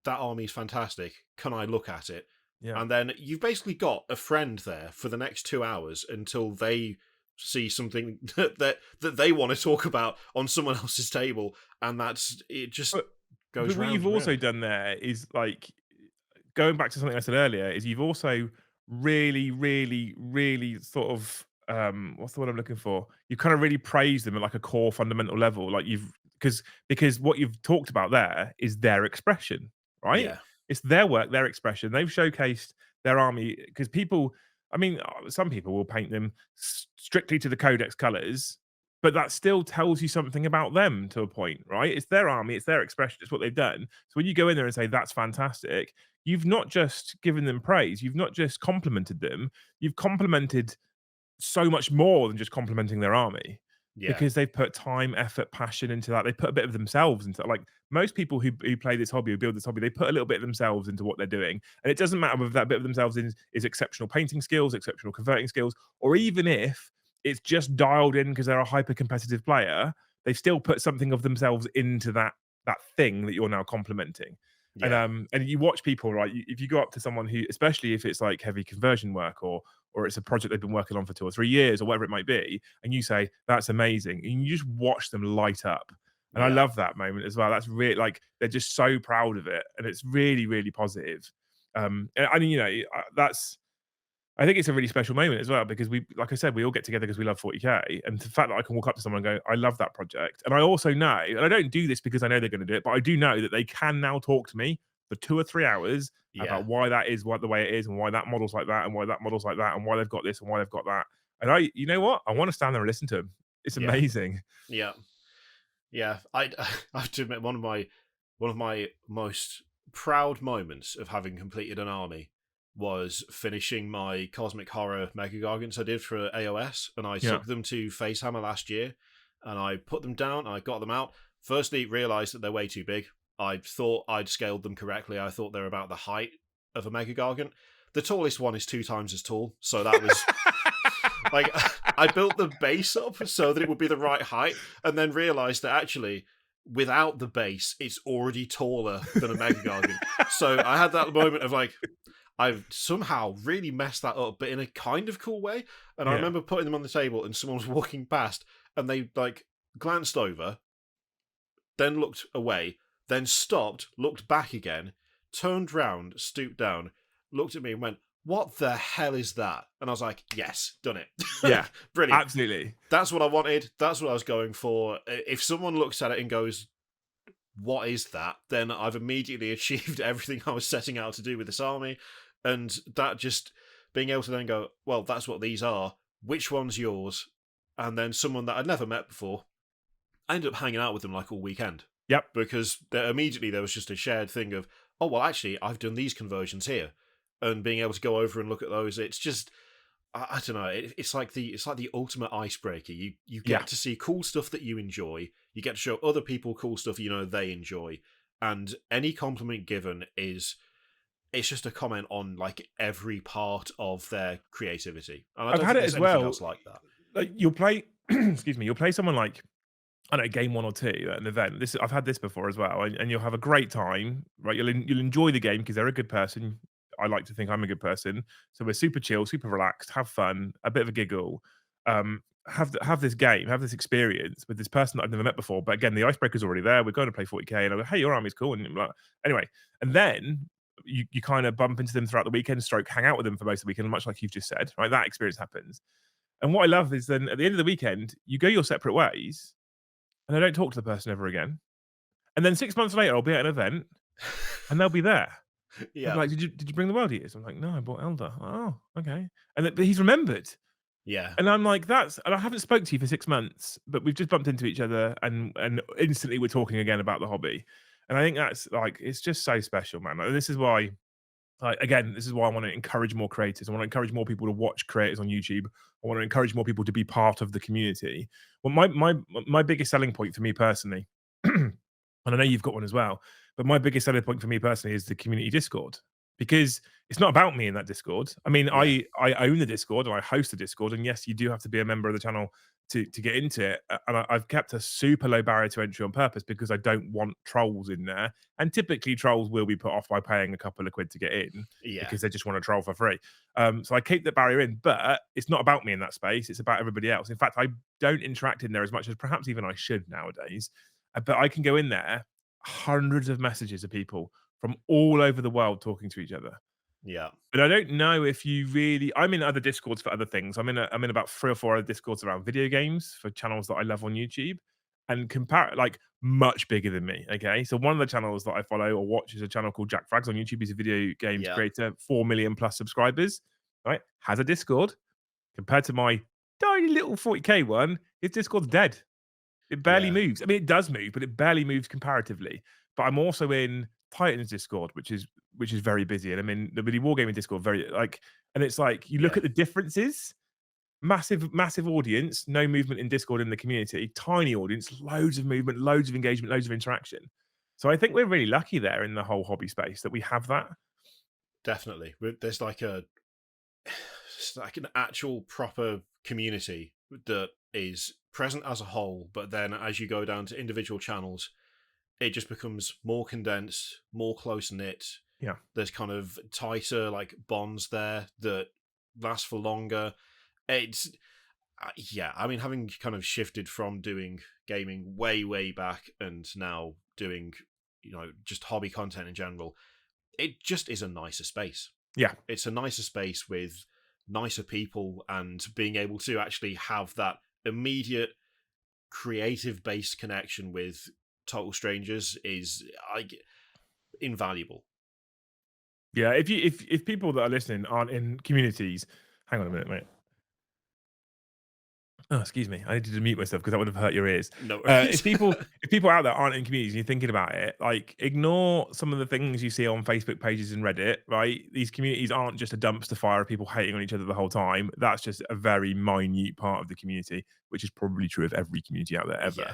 army is fantastic, can I look at it?
Yeah.
And then you've basically got a friend there for the next 2 hours until they see something that they want to talk about on someone else's table, and that's it. Just goes
But what
round
you've
and
also
round.
done there is like going back to something I said earlier, is you've also really, really, really sort of what's the word I'm looking for? You kind of really praised them at like a core fundamental level. Like you've because what you've talked about there is their expression, right?
Yeah,
It's their work, their expression. They've showcased their army because people, I mean, some people will paint them strictly to the codex colors, but that still tells you something about them to a point, right? It's their army, it's their expression, it's what they've done. So when you go in there and say that's fantastic, you've not just given them praise, you've not just complimented them, you've complimented so much more than just complimenting their army
yeah,
because they've put time, effort, passion into that. They put a bit of themselves into it. Like most people who play this hobby, who build this hobby, they put a little bit of themselves into what they're doing. And it doesn't matter whether that bit of themselves is exceptional painting skills, exceptional converting skills, or even if it's just dialed in because they're a hyper competitive player, they still put something of themselves into that thing that you're now complimenting.
yeah,
And you watch people, right? If you go up to someone who, especially if it's like heavy conversion work or it's a project they've been working on for 2 or 3 years or whatever it might be, and you say, "That's amazing," and you just watch them light up. And I
yeah,
love that moment as well. That's really like they're just so proud of it, and it's really, really positive. And I mean, that's I think it's a really special moment as well because we, like I said, we all get together because we love 40K, and the fact that I can walk up to someone and go, "I love that project," and I also know, and I don't do this because I know they're going to do it, but I do know that they can now talk to me for 2 or 3 hours
yeah,
about why that is what the way it is, and why that model's like that, and why that model's like that, and why they've got this and why they've got that. And you know what? I want to stand there and listen to them. It's
yeah,
amazing.
yeah, yeah. I have to admit, one of my most proud moments of having completed an army was finishing my Cosmic Horror Mega Gargants I did for AOS, and I
Yeah,
took them to Facehammer last year, and I put them down, I got them out. Firstly, realised that they're way too big. I thought I'd scaled them correctly. I thought they're about the height of a Mega Gargant. The tallest one is 2 times as tall, so that was like I built the base up so that it would be the right height, and then realised that actually, without the base, it's already taller than a Mega Gargant. So I had that moment of like, I've somehow really messed that up, but in a kind of cool way. And I
yeah,
remember putting them on the table, and someone was walking past, and they like glanced over, then looked away, then stopped, looked back again, turned round, stooped down, looked at me, and went, "What the hell is that?" And I was like, "Yes, done it,
yeah,
brilliant.
absolutely.
That's what I wanted. That's what I was going for." If someone looks at it and goes, "What is that?" then I've immediately achieved everything I was setting out to do with this army. And that just being able to then go, "Well, that's what these are. Which one's yours?" And then someone that I'd never met before, I ended up hanging out with them like all weekend
Yep.
because immediately there was just a shared thing of, "Oh, well, actually, I've done these conversions here," and being able to go over and look at those. It's just, I don't know. It's like the ultimate icebreaker. You
Yeah.
get to see cool stuff that you enjoy. You get to show other people cool stuff they enjoy, and any compliment given is, it's just a comment on like every part of their creativity. And I
I've
don't
had
think
it
there's
as
anything
well.
else like that.
Like you'll play, excuse me, you'll play someone like I don't know, game 1 or 2 at an event. I've had this before as well, and you'll have a great time, right? You'll enjoy the game because they're a good person. I like to think I'm a good person, so we're super chill, super relaxed, have fun, a bit of a giggle, have this game, have this experience with this person that I've never met before. But again, the icebreaker's already there. We're going to play 40K, and I go, "Hey, your army's cool," and I'm like, anyway, and then you kind of bump into them throughout the weekend, stroke hang out with them for most of the weekend, much like you've just said, right? That experience happens, and what I love is then at the end of the weekend, you go your separate ways and I don't talk to the person ever again. And then 6 months later, I'll be at an event and they'll be there. They'll be
Yeah,
like, "Did you bring the world eaters?" I'm like, "No, I bought Elder." "Oh, okay." And then, but he's remembered.
yeah,
And I'm like, "That's," and I haven't spoke to you for 6 months, but we've just bumped into each other and instantly we're talking again about the hobby. And I think that's like it's just so special, man. Like, this is why Again, this is why I want to encourage more creators. I want to encourage more people to watch creators on YouTube. I want to encourage more people to be part of the community. Well, my biggest selling point for me personally, and I know you've got one as well, but my biggest selling point for me personally is the community Discord, because it's not about me in that Discord. I mean,
Yeah,
I own the Discord and I host the Discord, and yes, you do have to be a member of the channel to get into it. And I've kept a super low barrier to entry on purpose because I don't want trolls in there. And typically, trolls will be put off by paying a couple of quid to get in
yeah,
because they just want to troll for free. So I keep the barrier in, but it's not about me in that space. It's about everybody else. In fact, I don't interact in there as much as perhaps even I should nowadays. But I can go in there, hundreds of messages of people from all over the world talking to each other.
yeah,
But I don't know if you really. I'm in other Discords for other things. I'm in about 3 or 4 other Discords around video games for channels that I love on YouTube, and compare like much bigger than me. Okay, so one of the channels that I follow or watch is a channel called Jack Frags on YouTube. He's a video games
yeah,
creator, 4 million plus subscribers. Right, has a Discord. Compared to my tiny little 40k one, his Discord's dead. It barely
yeah,
moves. I mean, it does move, but it barely moves comparatively. But I'm also in Titans Discord, which is very busy, and I'm in the Wargaming Discord, very like, and it's like you look
yeah.
at the differences. Massive audience, no movement in Discord in the community. Tiny audience, loads of movement, loads of engagement, loads of interaction. So I think we're really lucky there in the whole hobby space that we have that.
Definitely. There's like a it's like an actual proper community that is present as a whole, but then as you go down to individual channels, it just becomes more condensed, more close knit.
Yeah.
There's kind of tighter like bonds there that last for longer. It's yeah, I mean, having kind of shifted from doing gaming way back and now doing just hobby content in general, it just is a nicer space.
Yeah.
It's a nicer space with nicer people, and being able to actually have that immediate creative based connection with total strangers is invaluable.
Yeah. If people that are listening aren't in communities, hang on a minute, mate. Oh, excuse me. I needed to mute myself because that would have hurt your ears.
No
Uh,
worries.
if people if people out there aren't in communities and you're thinking about it, like ignore some of the things you see on Facebook pages and Reddit, right? These communities aren't just a dumpster fire of people hating on each other the whole time. That's just a very minute part of the community, which is probably true of every community out there
Yeah,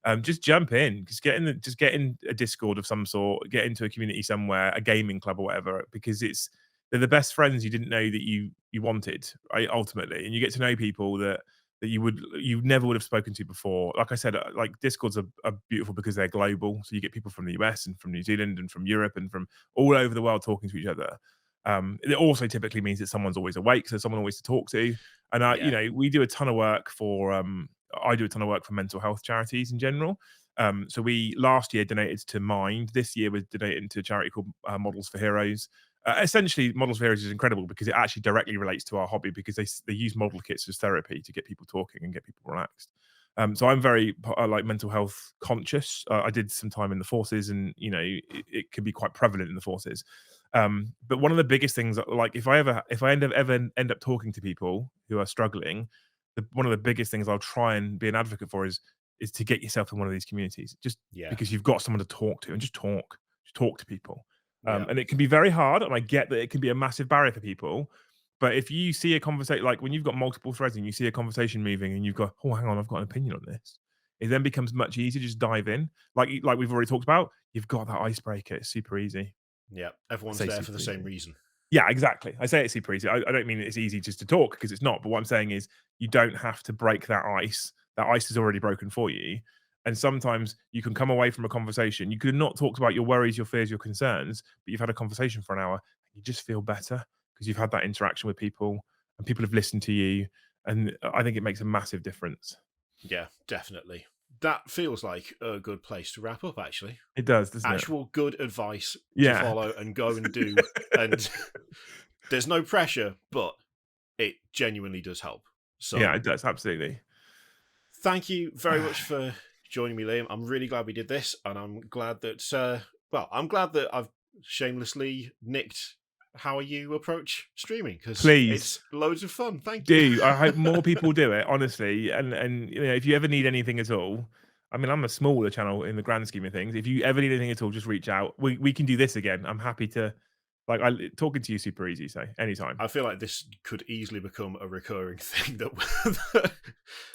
ever. Just jump in, just get in a Discord of some sort, get into a community somewhere, a gaming club or whatever, because they're the best friends you didn't know that you wanted, right? Ultimately, and you get to know people that you never would have spoken to before. Like I said, like Discords are beautiful because they're global. So you get people from the US and from New Zealand and from Europe and from all over the world talking to each other. It also typically means that someone's always awake, so someone always to talk to. And
yeah,
we do a ton of work for I do a ton of work for mental health charities in general. So we last year donated to Mind. This year we're donating to a charity called Models for Heroes. Essentially, Models for Heroes is incredible because it actually directly relates to our hobby because they use model kits as therapy to get people talking and get people relaxed. So I'm very like mental health conscious. I did some time in the forces, and it can be quite prevalent in the forces. But one of the biggest things, like if I ever end up talking to people who are struggling, one of the biggest things I'll try and be an advocate for is to get yourself in one of these communities, just
yeah,
because you've got someone to talk to and just talk to people.
yeah,
And it can be very hard, and I get that it can be a massive barrier for people. But if you see a conversation, like when you've got multiple threads and you see a conversation moving, and you've got, oh, hang on, I've got an opinion on this, it then becomes much easier to just dive in. Like we've already talked about, you've got that icebreaker. It's super easy.
yeah.
I
Everyone's
say
there for the
super
same
easy.
reason.
Yeah, exactly. I say it's super easy. I don't mean it's easy just to talk because it's not. But what I'm saying is you don't have to break that ice. That ice is already broken for you. And sometimes you can come away from a conversation. You could not talk about your worries, your fears, your concerns, but you've had a conversation for an hour. And you just feel better because you've had that interaction with people and people have listened to you. And I think it makes a massive difference.
Yeah, definitely. That feels like a good place to wrap up, actually.
It does, doesn't it?
Actual good advice to
Yeah.
follow and go and do. And there's no pressure, but it genuinely does help.
Yeah,
So
it does. Absolutely.
thank you very much for joining me, Liam. I'm really glad we did this, and I'm glad that, I'm glad that I've shamelessly nicked how you approach streaming because
Please
it's loads of fun. Thank you.
do. I hope more people do it, honestly. And if you ever need anything at all, I mean, I'm a smaller channel in the grand scheme of things. If you ever need anything at all, just reach out. We can do this again. I'm happy to. Like talking to you super easy, so anytime.
I feel like this could easily become a recurring thing that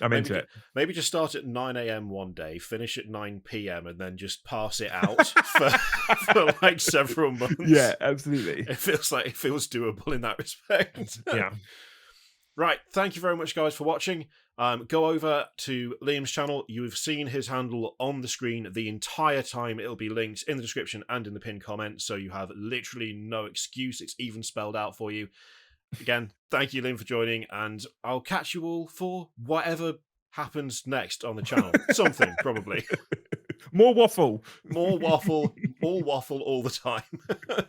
I'm into it.
Maybe just start at 9 a.m. one day, finish at 9 p.m. and then just pass it out for like several months.
Yeah, absolutely.
It feels doable in that respect.
Yeah.
Right, thank you very much, guys, for watching. Go over to Liam's channel. You've seen his handle on the screen the entire time. It'll be linked in the description and in the pinned comment, so you have literally no excuse. It's even spelled out for you. Again, thank you, Liam, for joining, and I'll catch you all for whatever happens next on the channel. Something, probably.
More waffle.
More waffle, all the time.